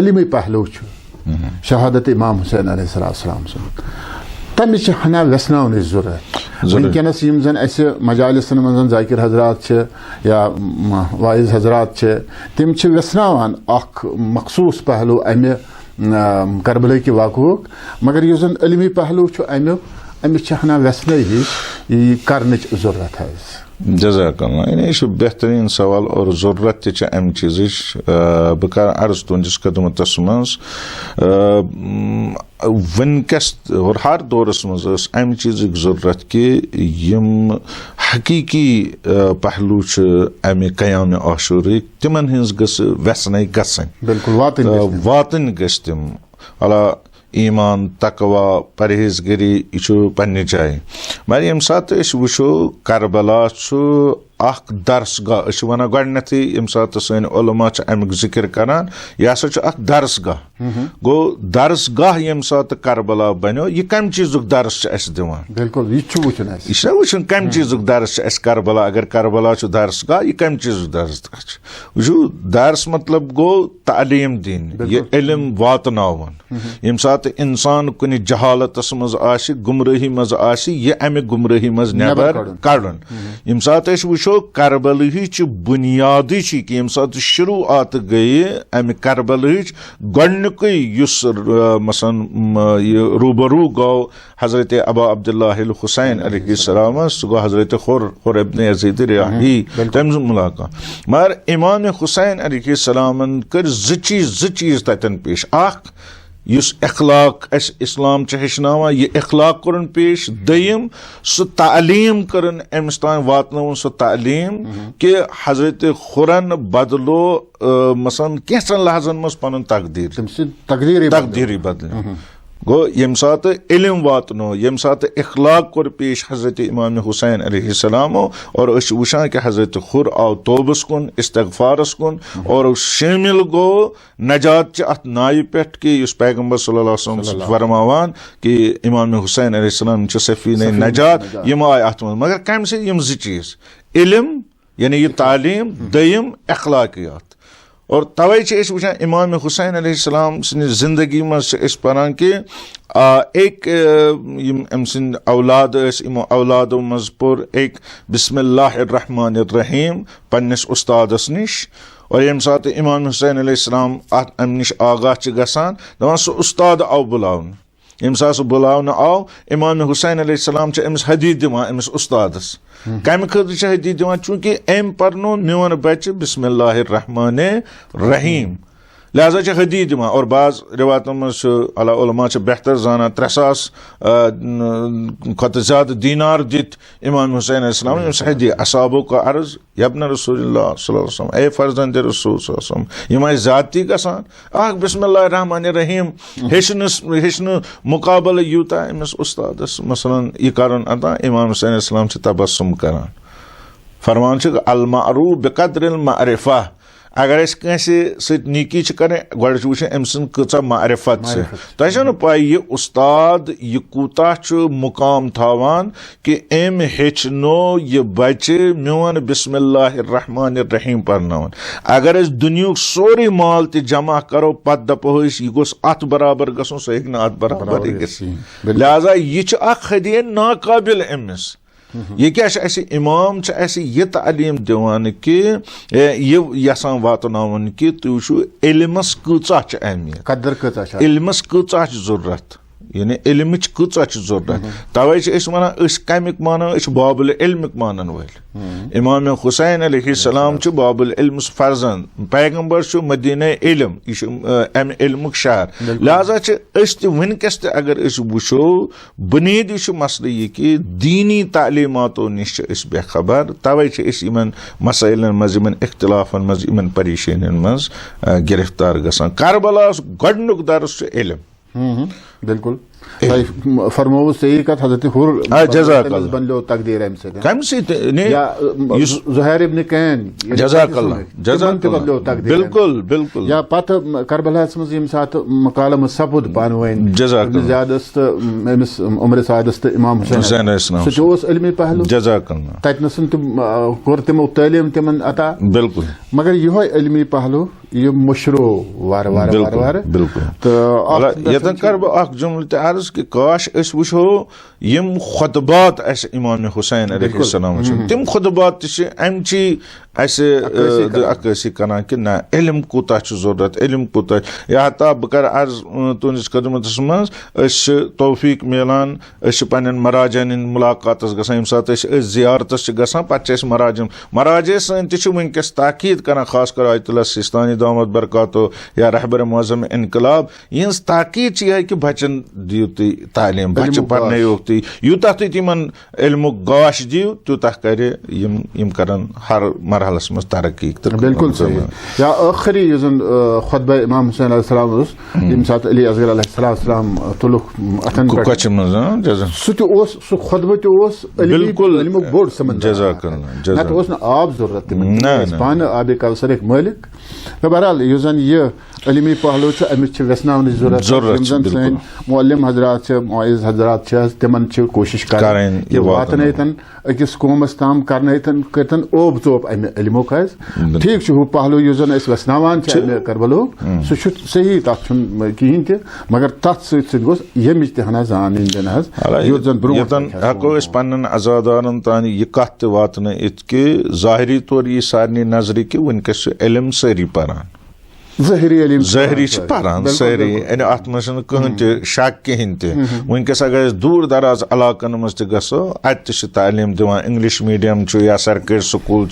इलमी पहलू शहादत इमाम हुसैन अलैहिस्सलाम तमिस हना वेसनावन जरूरत वनकनस जन मजालिसन मं जाकिर हजरात या वाइज हजरात तम वेसनावान मखसूस पहलू अमे करबला के वाक़ुक मगर युस जन इलमी पहलू अमिस हना वेसन हिश कर जरूरत। जज़ाकल्लाह। यानी यह बेहतरीन सवाल और ज़रूरत तह अमि चीज़ बह कर अर्ज तुंदिस खदमतस मज वनकस और हर दौरस मज अमि चीज़ ज़रूरत कि यम हकीकी पहलू अमि क़याम आशूरा तिमन हज गसन गसन बिल्कुल वातन गस तिम अला ईमान तकवा परहेजगरी यह पन्ने जाए मगर यम सात वो करबला दरसगाह वन गथी यम सात सन उलमा अमुक जिक्र करान यह हसा दरसगाह गो दरसगाह यम सात करबला बनो यह कम चीज़ दरस दिवान बिल्कुल यह वुचन कम चीज़ दरस करबला अगर करबला दरसगाह यह कम चीज़ दरस वो दरस मतलब गो तालीम दिन यह इल्म वातनावन यम सात इंसान कुन जहालतस मज गुमराही मज यह अमे गुमराही मज नेबर कड़न यम सात वो करबलच बुनियाद कि यम सात शुरुआत गई अमे करबलच गोडनुक मसन रूबरू गो हजरत अबा अब्दुल्लाह हुसैन अलैहिस्सलाम सह गो हजरत हुर इब्न यजीद रियाही तम मुलाकात मगर इमाम हुसैन अलैहिस्सलाम कर ज चीज ततन पेश युस अखलाक इस्लाम हेचनावान यह अखलाक करन पेश दयम सह तालीम करन अमिस तान वातनवन सह तालीम कि हजरत खुरन बदलो मसन कैसन लहजन मज पन तकदीर बदल गो यम सात इल्म वातनो यम सात अखलाक कोर पेश हजरत इमाम हुसैन अलैहिस्सलाम और वुचान कि हजरत खुर आव तोबस कुन इस्तगफारस कुन और शामिल गो नजात अत नाय पे कि पैगम्बर सल्लल्लाहु अलैहि वसल्लम फरमावान कि इमाम हुसैन अलैहिस्सलाम सफीन नजात यम आय अत मगर कम से यम ज चीज इल्म यानी यह तालीम दयम अखलाकियात और तवे वुचान इमाम हुसैन अलैहिस्सलाम सनी जिंदगी मज पान कि एक अम सिंद औलाद औलादों मज पुर एक बिस्मिल्लाहिर्रहमानिर्रहीम पन्निस उस्तादस निश और यम सात इमाम हुसैन अलैहिस्सलाम अम निश आगाह गसान दपान सह उस्ताद आव बुलावन यम सात बुलावन आव इमाम हुसैन अलैहिस्सलाम अमिस हदी दिवान अमिस उस्तादस कम खतर हदी दिवान चूंकि अम पर्नो मोन बच्चे बिस्मिल्लाहिर्रहमानिर्रहीम लिहाजा हदी दिवान और बाज रिवायतों में उलमा बेहतर जाना 300 खत ज्यादा दीनार दित इमाम हुसैन अलैहिस्सलाम हदी असहाबों का अर्ज यब्न रसूलुल्लाह सल्लल्लाहु अलैहि वसल्लम ए फर्जंद रसूल सल्लल्लाहु अलैहि वसल्लम यम जाती गसान बिस्मिल्लाहिर्रहमानिर्रहीम हेचन मुकाबल यूता अमिस उस्तादस मसलन यह करन अता इमाम हुसैन अलैहिस्सलाम तबस्सुम करान फरमान अल मारूफ बिकद्रिल मारिफा अगर नीकी करें गोड़ वुचन अम सद कचा मारिफत तुम पाई यह उस्ताद यह कूता मुकाम थावान कि अम हेचनो यह बच्चे मोन बिस्मिल्लाहिर्रहमानिर्रहीम पर्नावन अगर दुनियुक सोरे माल त जमा करो पत दपो यह गोस अत बराबर गसन सह हेक अत बराबर लिहाजा यह हदी नाकाबिल अमिस यह क्या इमाम यह तालीम दिवान कि यह यसान वातनावन कि तुम वुचो इल्मस कचा अहमियत इल्मस कचा जरूरत यानी इल्मच कचा जरूरत तवे वन कमिक मानो बाबुल इल्मिक मानन वल इमाम हुसैन अलैहिस्सलाम बाबुल इल्म फर्जन पैगम्बर मदीना इल्म यह इल्मुक शहर लिहाजा वनकस अगर वुचो बुनियादी मसल यह कि दीनी तालीमातों नश बेखबर तवे मसैलन मज इख्तिलाफन मज परेशानियन मज गिरफ्तार गसान करबला गोडनुक दरस इल्म बिल्कुल फरमो सही कत हजरत हुर बन लो तकदीर कम से ज़ुहैर इब्न कैन बिल्कुल बिल्कुल या पत करबलास मज यम सात मकालम सपुद पानवन ज़ियादस उमर सादस इमाम हुसैन सो इल्मी पहलू ततनसन कोर तिमो तालीम तिमन अता बिल्कुल मगर यह इल्मी पहलू यह मुशरो वार वार वार वार बिल्कुल तो यतन कर अख जुमल त अर्ज कि काश वुचो यम खुतबात इमाम हुसैन अलैहिस्सलाम तिम खुतबात अमची अक्सी करान कि ना इल्म कूता जरूरत इल्म कूता या हता बह कर अर्ज तुंदिस खदमतस मज तौफीक मिलान पन्न मराजन मुलाकात गसान यम सात जियारत पे मराजे सन तस ताकीद कर खास कर आयतुल्ला सिस्तानी दामद बरकातो या रहबर मुअज़्ज़म इनकलाब यहज ताकीद यह कि बचन दियो तुम तालीम बच्चे पढ़ो तुम यूत तुम तिमन इल्मुक गाश दियो तूत कर करन हर मरहलस मज तरक्की। बिल्कुल सही या आखिरी खुतबा इमाम हुसैन अलैहिस्सलाम सात अली असगर अलैहिस्सलाम तुलुक अथन सह खुतबा बिल्कुल इल्मुक बोड़ समझ आब जरूरत पान आब कौसर मालिक तो बहरहाल जन यह इल्मी पहलू अमिस वेसनावन जरूरत सन मुअल्लिम हजरात मुइज़ हजरात तिमन कोशिश करें वातन अकिस कौमस ताम करन ओब चोप अमे इल्मुक ठीक हूँ पहलू जन वेसनावान करबलो सह सही तथ कहें त मगर तथ समिच तहना जान दिन हको पन्न अजादारन तान यह कत वातन कि ज़ाहिरी तौर यह सारे नजर कि वनकस इल्म सारी परान ज़ाहिरी पारान सारी अत मज कहें शक कहें तस अगर दूर दराज इलाकन मज गो अत तालीम दिवान इंग्लिश मीडियम या सरकारी स्कूल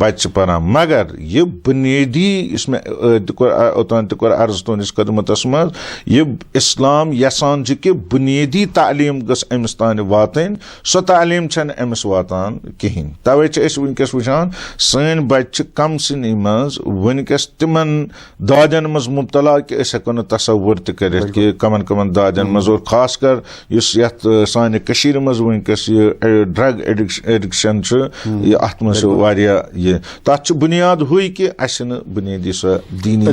बच्चे पारान मगर यह बुनियादी इसमें ओतान तोर अर्ज तुंदिस खदमतस मज यह इस्लाम यसान कि बुनियादी तालीम गस अमिस तान वातन सो तालीम अमिस वातान कहें तवे वनकस वुचान सन बच्चे कम सन मज वनकस तिमन दादन मज मुबतला कि हेको न तसव्वुर कर कि कमन कमन दादन मज और खास कर सान मज वनकस ड्रग एडिक्शन अत मज यह तथ बुनियाद हुई कि बुनियादी सो दीनी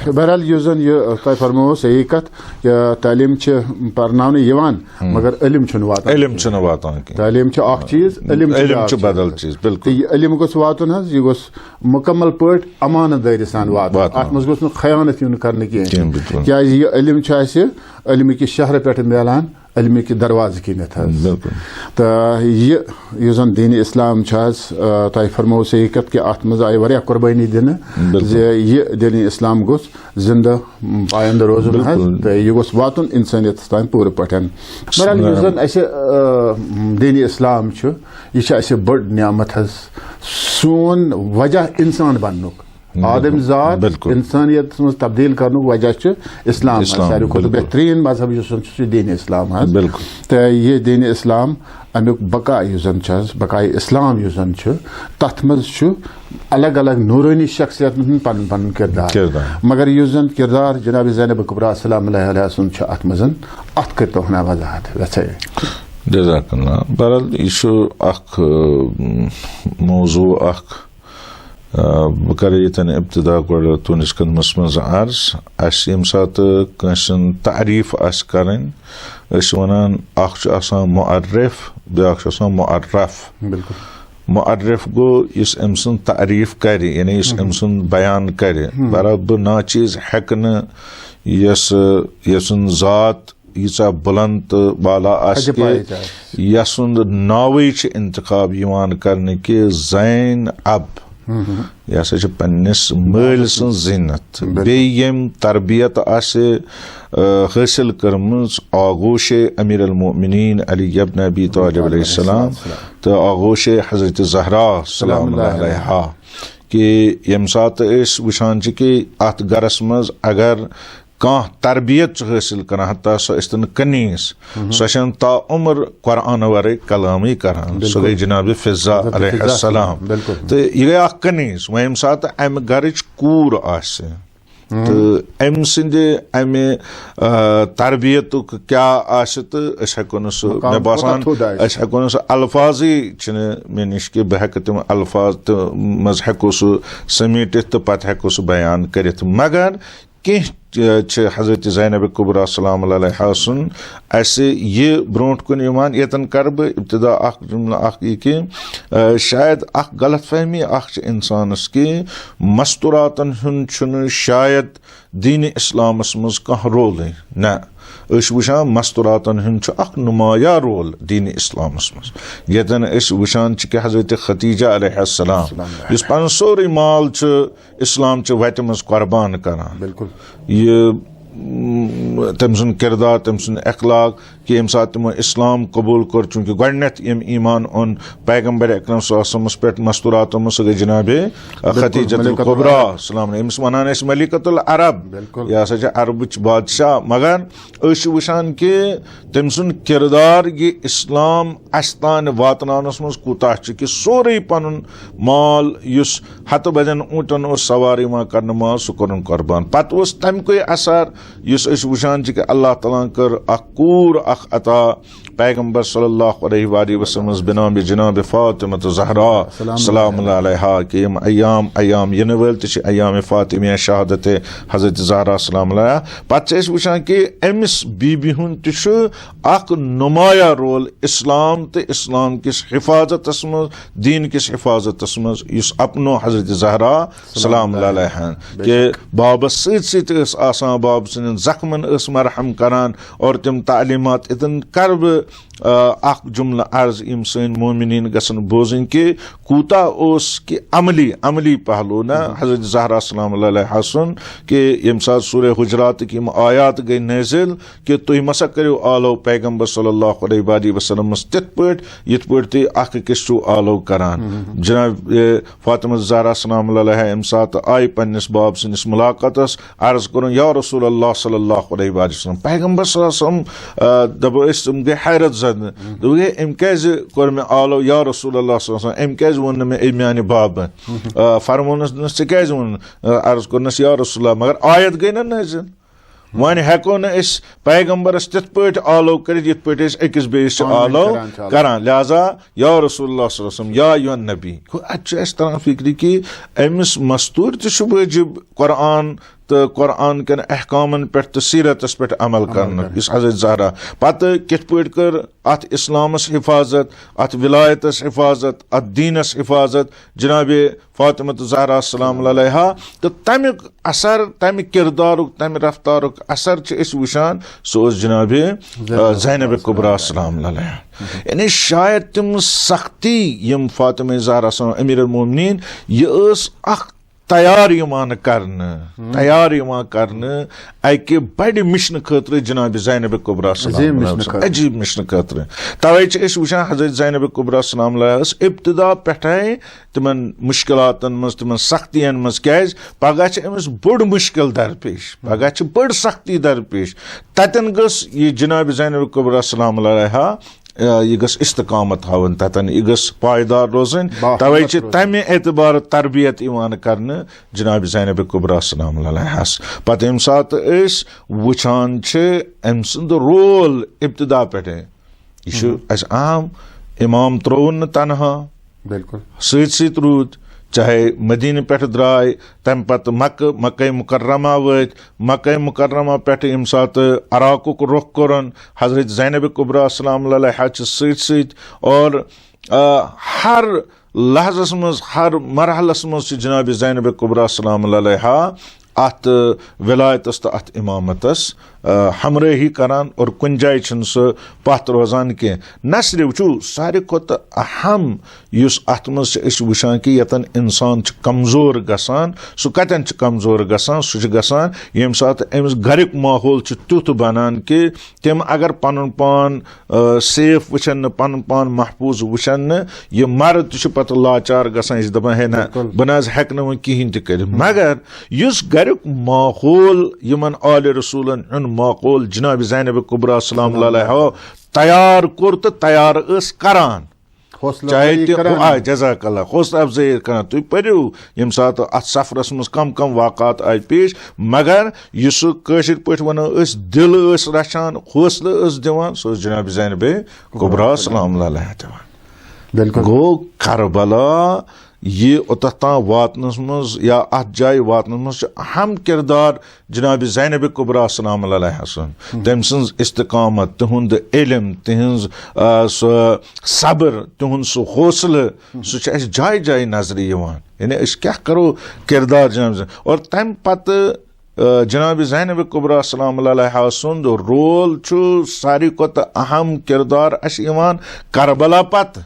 बहरहाल जन यह फरमो सही कत तालीम पर्न मगर इल्म वातान तालीम चीज इल्म बदल चीज बिल्कुल इल्म गोस वातन यह गोस मुकम्मल पाट अमानतदारी सान वात अत मज गोस खयानत यून करने कहें क्या इल्म इल्म कि शहर पे मिलान इल्म कि दरवाज किनत तो यह जन दीन इस्लाम तुम फरमो सही कत कि अत मज आई वारिया कुर्बानी दिन यह दीन इस्लाम गोस जिंदा पायंद रोजन तो यह गोस वातन इंसानियत तान पूरे पठन बहरहाल जन दीन इस्लाम यह बड़ नियामत सोन वजह इंसान बननुक आदम ज़ात इंसानियत मज तब्दील कर वजह इस्लाम सारे खुद बेहतरीन मजहब दीन इस्लाम तो यह दीन इस्लाम अमुक बका बकाए इस्लाम तथ मज अलग अलग नूरानी शख्सियत पन पन किरदार मगर जन किरदार जनाब ज़ैनब कुबरा सलाम सुन अत मज अत कर तो वजाहत वे जज़ाकल्लाह बहरहाल यह मौजू बह कर यन इब्तदा गो तुंदिस खदमस मज अर्ज यम सात कंसन तारीफ करें वन मुअर्रिफ ब्या मुअर्रफ मुअर्रिफ गो इस अम सुन तारीफ कर यानी इस अम सुन बयान कर बहरहाल बह नाचीज हेक यन ज़ात यीचा बुलंद तो बाला यसुंद नावे इंतखाब करने कि ज़ैन अब यह सा पन्निस मल सं जिन्नत बेयम तरबियत हासिल करमज आगोश अमीर अल मोमिनीन अली इब्न अबी तालिब अलैहिस्सलाम तो आगोश हजरत ज़हरा सलाम अलैहा कि यम सात वुचान कि अत गरस मज अगर कह तरबियत हासिल कर हत्ता सो कनीस सो ताउम्र कुरान वर कलामी करान सो गई जनाब फिजा अलैहिस्सलाम तो यह गई कनीस वो यम सात अम गरच कूर तो अम सिंद अमे तरबियत क्या तो हेको सह मे बासान हेको सह अल्फाजी मे नश कि बह हेक तम अल्फाज मज हेको सह समेटित तो पत हेको सह बयान कर मगर कह हजरत ज़ैनब कुबरा सलाम अलैहा सुन यह ब्रोट कुन यतन कर बह इब्तदा जुमला कि शायद गलत फहमी इंसानस कि मस्तूरातन हुन शायद दीन इस्लामस मज कह रोल न वुचान मस्तूरातन हुंद नुमाया रोल दीन इस्लामस मज यतन वुचान कि हजरत खदीजा अलैहिस्सलाम इस पन सोरे माल इस्लाम वत मज कुर्बान करान बिल्कुल ये तम सुन किरदार तम सुन अखलाक कि यम सात तमो इस्लाम कबूल कर चूंकि गडनेथ यम ईमान ओन पैगंबर अकरम सल्लल्लाहु अलैहि पे मस्तूरात मज गई जनाब खदीजतुल कुबरा सलाम यमस वनान मलिकतुल अरब यह हसा अरबच बादशाह मगर वुचान कि तम सुन किरदार ये इस्लाम अस तान वातनानस मज कूता कि सोरे पन माल युस हत बजन ऊँटन और सवार कर माल सह कोर कुर्बान पत तमिक असर युस वुचान कि अल्लाह ताला कर कूर अता पैगंबर सल्लल्लाहु अलैहि वसल्लम बिनाम जनाब फातिमा ज़हरा सलाम अलैहा कि यम अयाम यन वल त अयाम फातिमा शहादत हजरत ज़हरा सलाम अलैहा पत वुचान कि अमिस बीबी हुंद त नुमाया रोल इस्लाम तो इस्लाम किस हिफाजत मज दीन किस हिफाजत मज युस अपनो हजरत ज़हरा सलाम अलैहा कि बाबस सत आसान बाब सन जख्मन मरहम करान और तम तालीमात इतन करब जुमला अर्ज इम सन मोमिनीन गसन बोजन कि कूता कि अमली पहलू ना हजरत ज़हरा सलाम अलैहा सुन कि यम साथ सूरह हुजरात की आयात गई नाज़िल कि तुम मसा करो आलो पैगंबर सल्लल्लाहु अलैहि वसल्लम तित पट यित पट तुम अकिस आलो करान जनाब फातिमा ज़हरा सलाम अलैहा यम साथ आई पन्निस बाब सनिस मुलाकातस अर्ज कर या रसूल अल्लाह सल्लल्लाहु अलैहि वसल्लम पैगंबर सल्लल्लाहु अलैहि वसल्लम दब गई हैरत जद दोगे अम कैज कोर मे आलो या रसूल अल्लाह सल्लल्लाहु अलैहि वसल्लम अम कैज वन मे म्यान बाब फरमोनस चे कैज वन अर्ज करनस या रसूल मगर आयत गई ना नाज़िल वन हेको न पैगंबरस तित पट आलो कर यित पट अकिस बेस आलो करान लिहाजा या रसूलुल्लाह सल्लल्लाहु अलैहि वसल्लम या अय्युहन नबी अच्छा तरह फिक्र कि अमिस मस्तूर त वाजिब कुरान तो कुरान कन अहकामन पे तो सीरतस पे अमल करना इस हजरत ज़हरा पत कित पट कर अत इस्लामस हिफाजत अत विलायतस हिफाजत अत दीनस हिफाजत जनाब फातिमा ज़हरा सलाम अलैहा तो तमिक असर तमिक किरदारुक तमि रफ्तारुक असर वुचान सो जनाब ज़ैनब कुबरा सलाम अलैहा यानी शायद तम सख्ती यम फातिमा ज़हरा अमीर अल मोमिनीन यह तैयार कर अकि बड़ मिशन खतर जनाब ज़ैनब कुबरा अजीब मिशन खतर तवे वुचान हजरत ज़ैनब कुबरा सलाम अलैहा इब्तिदा पे तिमन मुश्किलातन मज तिमन सख्तियन मज क्या पगह अमिस बोड़ मुश्किल दरपेश पगह बड़ सख्ती दरपेश ततन गस ये जनाब ज़ैनब कुबरा सलाम अलैहा यह गस इस्तकामत हावन ततन यह गस पायदार रोजन तवे तमे एतबार तरबियत करने जनाब ज़ैनब कुबरा सलाम अलैहा पत यम सात वुचान अम सुंद रोल इब्तिदा पे यह आम इमाम त्रोन तनहा बिल्कुल सत रूद चाहे मदीन पे द्राय तम पत मक्का मुकर्रमा वत मक्का मुकर्रमा पे यम सात अराकुक रुख कोरन हजरत ज़ैनब कुबरा सलाम अलैहा सत और हर लहजस मज हर मरहलस मज जनाब ज़ैनब कुबरा सलाम अलैहा अत विलायतस तो अत इमामतस हमराही करान और कुन जाय सह पत रोजान कह न सिर्फ सारे खुद अहम युस अत मज वुचान कि यतन इंसान कमजोर गसान सह कतन कमजोर गसान सह गसान यम सात अमिस घरिक माहौल तुथ बनान कि तम अगर पन पान सेफ वुचन पन पान महफूज वुचन यह मर्द पत लाचार गसान दपान है ना बह न हेक न कहें कर मगर युस घरिक माहौल यमन आल रसूलन माहौल जनाब ज़ैनब कुबरा सलाम अलैहा तैयार कोर तो तैयार करान चाहे जज़ाकल्लाह हौसला अफजाई करान तुम परू यम सात अत सफरस मज कम कम वाक़ात आय पेश मगर यह कशिर पे वनो दिल रचान हौसला दिवान सो जनाब ज़ैनब कुबरा सलाम अलैहा दिवान गो करबला ये ओतता वातनस मज या अत जाय वातनस मज अहम किरदार जनाब ज़ैनब कुबरा सलाम अलैहा सन तम सन्ज इस्तकामत तुहुंद इल्म तिहंज सब्र तुहुंद सह हौसला सह जाय जाय नजर यानी क्या करो किरदार जनाब और तम पत जनाब ज़ैनब कुबरा सलाम अलैहा सुंद रोल छु सारी कोत अहम किरदार अश इवान करबला पत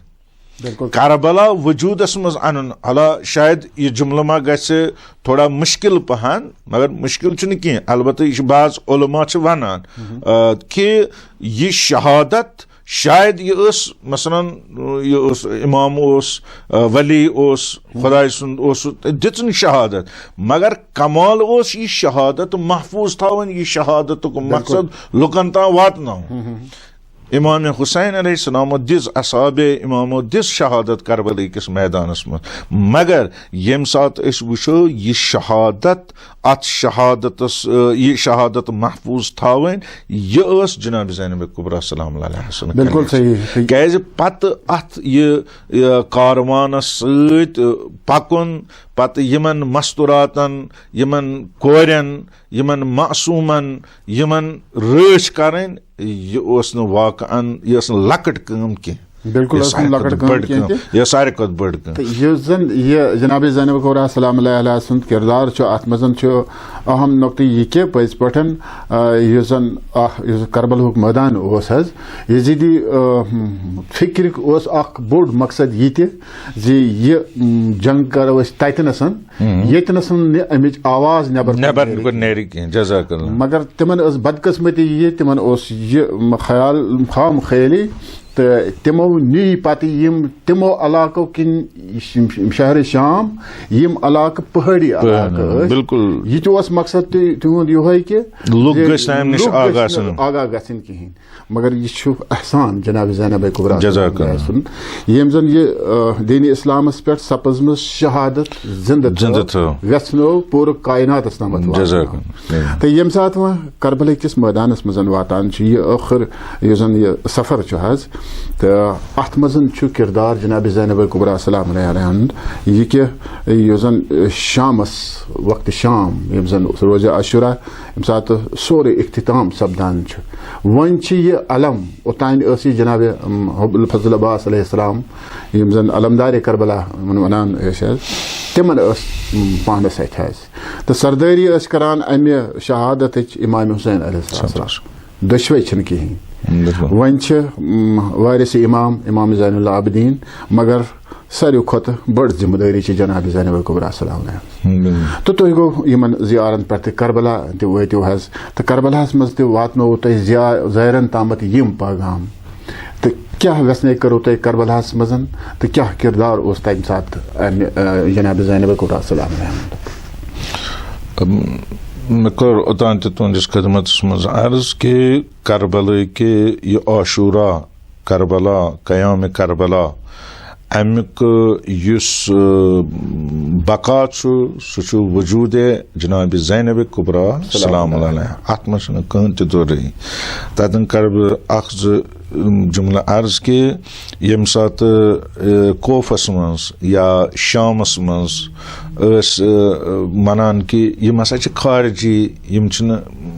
करबला वजूदस मज अन अला शायद यह जुमला मा गसे थोड़ा मुश्किल पहान मगर मुश्किल चुन की अलबत्ते यह बाज उलमा च वनान कि यह शहादत शायद यह मसलन यह इमाम वली खुदा सुंद दितन शहादत मगर कमाल यह शहादत महफूज थवन यह शहादत को मकसद लुकन तां वातनो इमाम हुसैन अलैहिस्सलाम दिस असहाबे इमाम दिस शहादत करबला किस मैदानस में मगर यम सात वुशो यह शहादत अत शहादतस यह शहादत महफूज थावन यह जनाब ज़ैनब कुबरा सलाम अलैहा बिल्कुल सही कैज पत अत यह कारवानस सत पकुन पत यमन मस्तुरातन यमन कोरन यमन मासूमन यमन रश करन यह वाकअन यह लकट कम की बिल्कुल यह सारे कत बड़ जन यह जनाब ज़ैनब कुबरा सलाम अलैहा सुंद किरदार अत मजन अहम नुक्त यह कि पज पठन जन करबल मैदान यजीदी फिक्र बोड़ मकसद यह जंग करो तथनसन ये अमिच आवाज नबर मगर तिमन बदकिस्मती ये तिमन ख्याल खाम ख्याली तो तिमो नी पति तिमो इलाको किन शहर शाम यम इलाक पहाड़ी बिल्कुल यह मकसद तुंद यह कि आगा गन कहें मगर यह एहसान जनाब ज़ैनब कुबरा यम जन यह दीन इस्लामस पे सपजम शहादत जिंद गो पूर कायनात नमत तो यम सात वह करबल किस मैदानस मज वातान यह आखिर यह यह सफ़र तो अत मजन किरदार जनाब ज़ैनब कुबरा सलाम अलैहा यह कि यह जन शामस वक्त शाम यम जन रोज़ आशुरा यम सात सोरे इख्तिताम सपदान वन यह अलम ओतान जनाब अबुल फजल अब्बास अलैहिस्सलाम यम जन अलमदार करबला वनान तिमन पानस तो सरदारी करान अमे शहादत इमाम हुसैन अलैहिस्सलाम दुश्वे कहें वन वारिस इमाम ज़ैनुल आबिदीन मगर सारे खुद बड़ जिम्मेदारी जनाब ज़ैनब कुबरा सलाम तो तुह गो इन ज़ियारन पे करबला वो तो करबला मज वातनो तुह ज़ायरन तामत यम पैगाम तो क्या गसने करो तुह करबला मजन तो क्या किरदार तम सात जनाब ज़ैनब कुबरा सलाम मे कर ओतान तुंदिस खदमत मज अर्ज कि करबला के यह आशूरा करबला क़याम करबला अमुक युस बका सह वजूद जनाब ज़ैनब कुबरा सलाम अलैहा अत मज कहन दोरी तदन कर जुमला अर्ज कि यम सात कोफस मज या शामस मज मनान कि यम हसा खारजी यम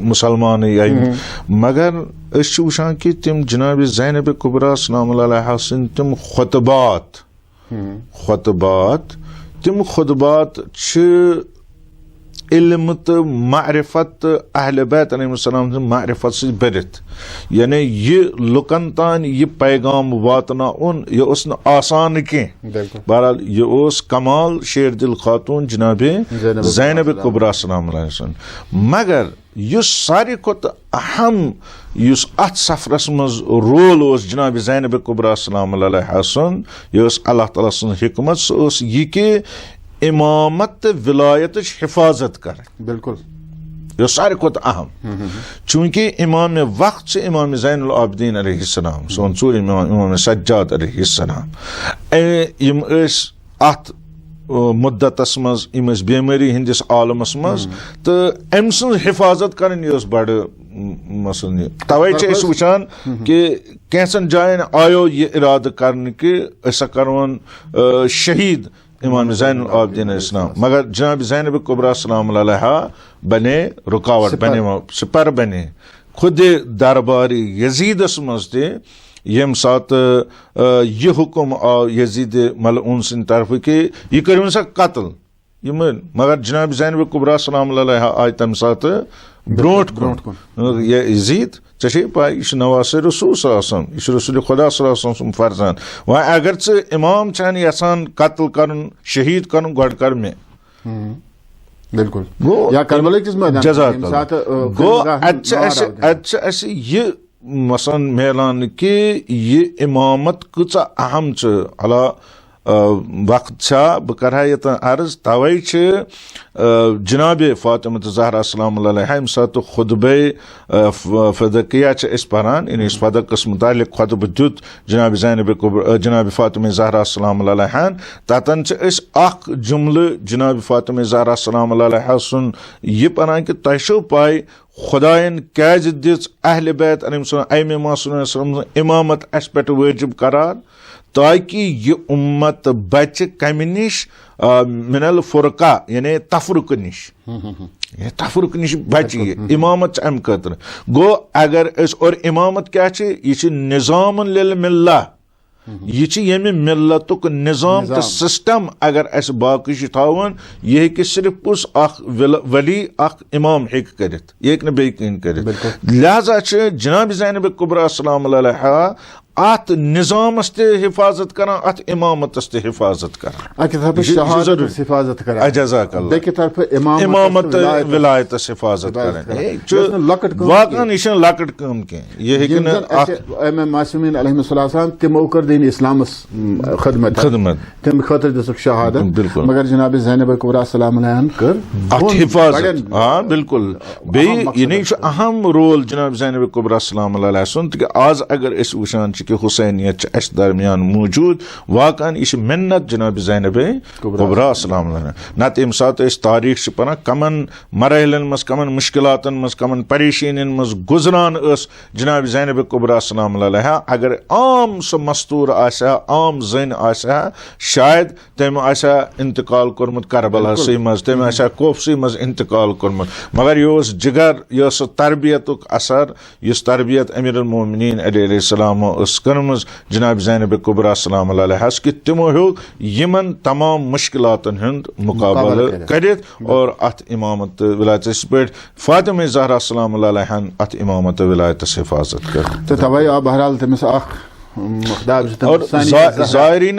मुसलमान या मगर वुचान कि तम जनाब ज़ैनब कुबरा सलाम अलैहा सिंद तम खुतबात इल्म तो मारिफत अहले बैत अलैहिस्सलाम मारिफत से भरित यानी यह लुकन तान यह पैगाम वातना यह आसान कह बहरहाल यह कमाल शेर दिल खातून जनाब ज़ैनब कुबरा सलाम अलैहा मगर युस सारी खुद अहम युस अत सफरस मज रोल जनाब ज़ैनब कुबरा सलाम अलैहा यह अल्लाह ताला सुन हिकमत सह यह कि इमामत विलायत हिफाजत कर बिल्कुल यह सारी खुद अहम चूंकि इमाम वक्त से इमाम ज़ैनुल आबिदीन अलैहिस्सलाम सोन चूर इमाम सज्जाद अलैहिस्सलाम यम अत मुद्दतस मज यम बेमारी हंदिस आलमस मज तो अम सं हिफाजत कर बड़ मसल तवे वुचान कि कैंसन जायन आयो यह इराद कर कि करोन शहीद इमाम ज़ैनुल आबिदीन अलैहिस्सलाम मगर जनाब ज़ैनब कुबरा सलाम अलैहा बने रुकावट बने सिपर बने खुद दरबारी यजीदस मज यम सात यह हुक्म आव यजीद मलऊन सिंद तरफ कि यह करो सा कत्ल मगर जनाब ज़ैनब कुबरा सलाम अलैहा आय तम साथ ब्रोट कुन ये यजीद चे पाई यह नवासे रसूल सल्लल्लाहु अलैहि वसल्लम, यह रसूल खुदा सल्लल्लाहु अलैहि वसल्लम फर्जान। वह अगर चे इमाम छान यसान कत्ल करन शहीद करन गड कर में बिल्कुल या करबला किस मैदान जज़ाक गो अच्छा ये मसन मेलान कि ये इमामत कचा अहम अला वक्त बह कर अर्ज तवे जनाब फातिमा ज़हरा सलाम अलैहा यम सात खुतबे फदकिया पान यानी फदकस मुतालिक खुतब दुत जनाब फातिमा ज़हरा सलाम अलैहा ततन जुमल जनाब फातिमा ज़हरा सलाम अलैहा सुन यह पान कि तह पाई खुदायन क्या दिज अहल बैत अइम्मा मासूम इमामत अस पे वाजिब करार ताकि ये उम्मत बच कम निश मिनल फुरका यानी तफरुक निश बच ये इमामत अम खतर गो अगर और इमामत क्या यह निज़ाम लिल मिल्ला यह यमि मिल्लतुक निज़ाम तो सिस्टम अगर अस बाकी थावन यह हेकि सिर्फ कुछ वली इमाम हेक करित यह हेक बे करित लिहाजा जनाब ज़ैनब कुबरा सलाम अलैहा अत निज़ामस ते हिफाजत कर अत इमामतस ते हिफाजत कर हिफाजत कर इमामत विलायतस हिफाजत कर वाकन यह लकट कम कह मासूमीन अलैहिस्सलाम तिमो कर दिन इस्लामस खदमत तम खतर दिसक शहादत बिल्कुल मगर जनाब ज़ैनब कुबरा सलाम अलैहा कर अत हिफाजत हाँ बिल्कुल बे ये अहम रोल जनाब ज़ैनब कुबरा सलाम अलैहा सुन आज अगर अस वुचान कि हुसैनियत अस दरमियान मौजूद वाकन यह मिन्नत जनाब ज़ैनब कुबरा सलाम नत यम सात तारीख पना कमन मरहलन मज कमन मुश्किलातन मज कमन परेशानियन मज गुजरान जनाब ज़ैनब कुबरा सलाम अलैहा अगर आम सह मस्तूर आसा आम जन आसा शायद तम आसा इंतकाल कोरमुत करबलासी मज तम आसा कोफसी मज इंतकाल कोरमुत मगर यह जिगर यह तरबियतुक असर इस तरबियत अमीरुल मोमिनीन अलैहिस्सलाम कर्मज जनाब ज़ैनब कुबरा सलाम अलैहा कि तिमो हो यमन तमाम मुश्किलातन हुंद मुकाबला करित और अत इमामत विलायत पे फातिमा ज़हरा सलाम अलैहा अत इमामत विलायत हिफाजत कर तो तवे बहरहाल तमिस और ज़ायरीन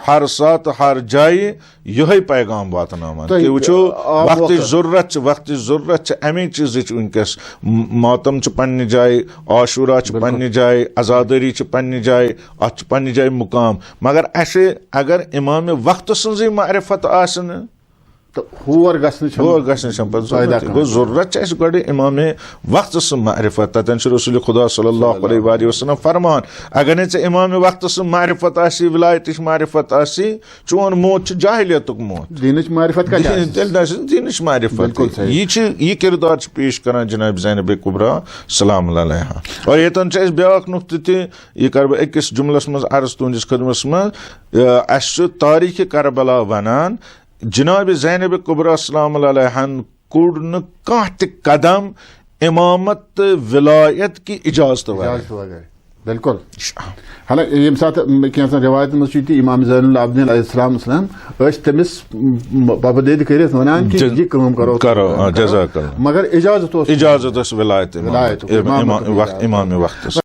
हर सात हर जाय यह पैगाम वातनावान कि वो वक्त ज़रूरत अमे चीज वनकस मातम पन्ने जाय आशूरा पन्ने जाय अजादारी पन्ने जाय अत पन्ने जाय मुकाम मगर अगर इमाम वक्त सज मारिफत आसन तो होर गो जरूरत गो इमाम वक्त मारिफत तन रसूल खुदा सल्लल्लाहु अलैहि वसल्लम फरमान अगर ने इमाम वक्त मारिफत विलायत मारिफत चोन मौत जाहिलियतुक मौत दीनच मारिफत दीनच मारिफत यह किरदार पेश कर जनाब ज़ैनब कुबरा सलाम अलैहा और यतन ब्याक नुक्त यह कर बह अकिस जुमलस मज अर्ज तुंदिस खदमस मज तारीख करबला वनान जनाब ज़ैनब कुबरा सलाम अलैहा कोड़ न कह कदम इमामत विलायत की इजाजत बिल्कुल हालांकि ये साथ रिवायत मज इमाम ज़ैनुल आबिदीन अलैहिस्सलाम तमिस पाबंदी कर वन कि यह करो जज़ाक मगर इजाजत विलायत इमाम वक्त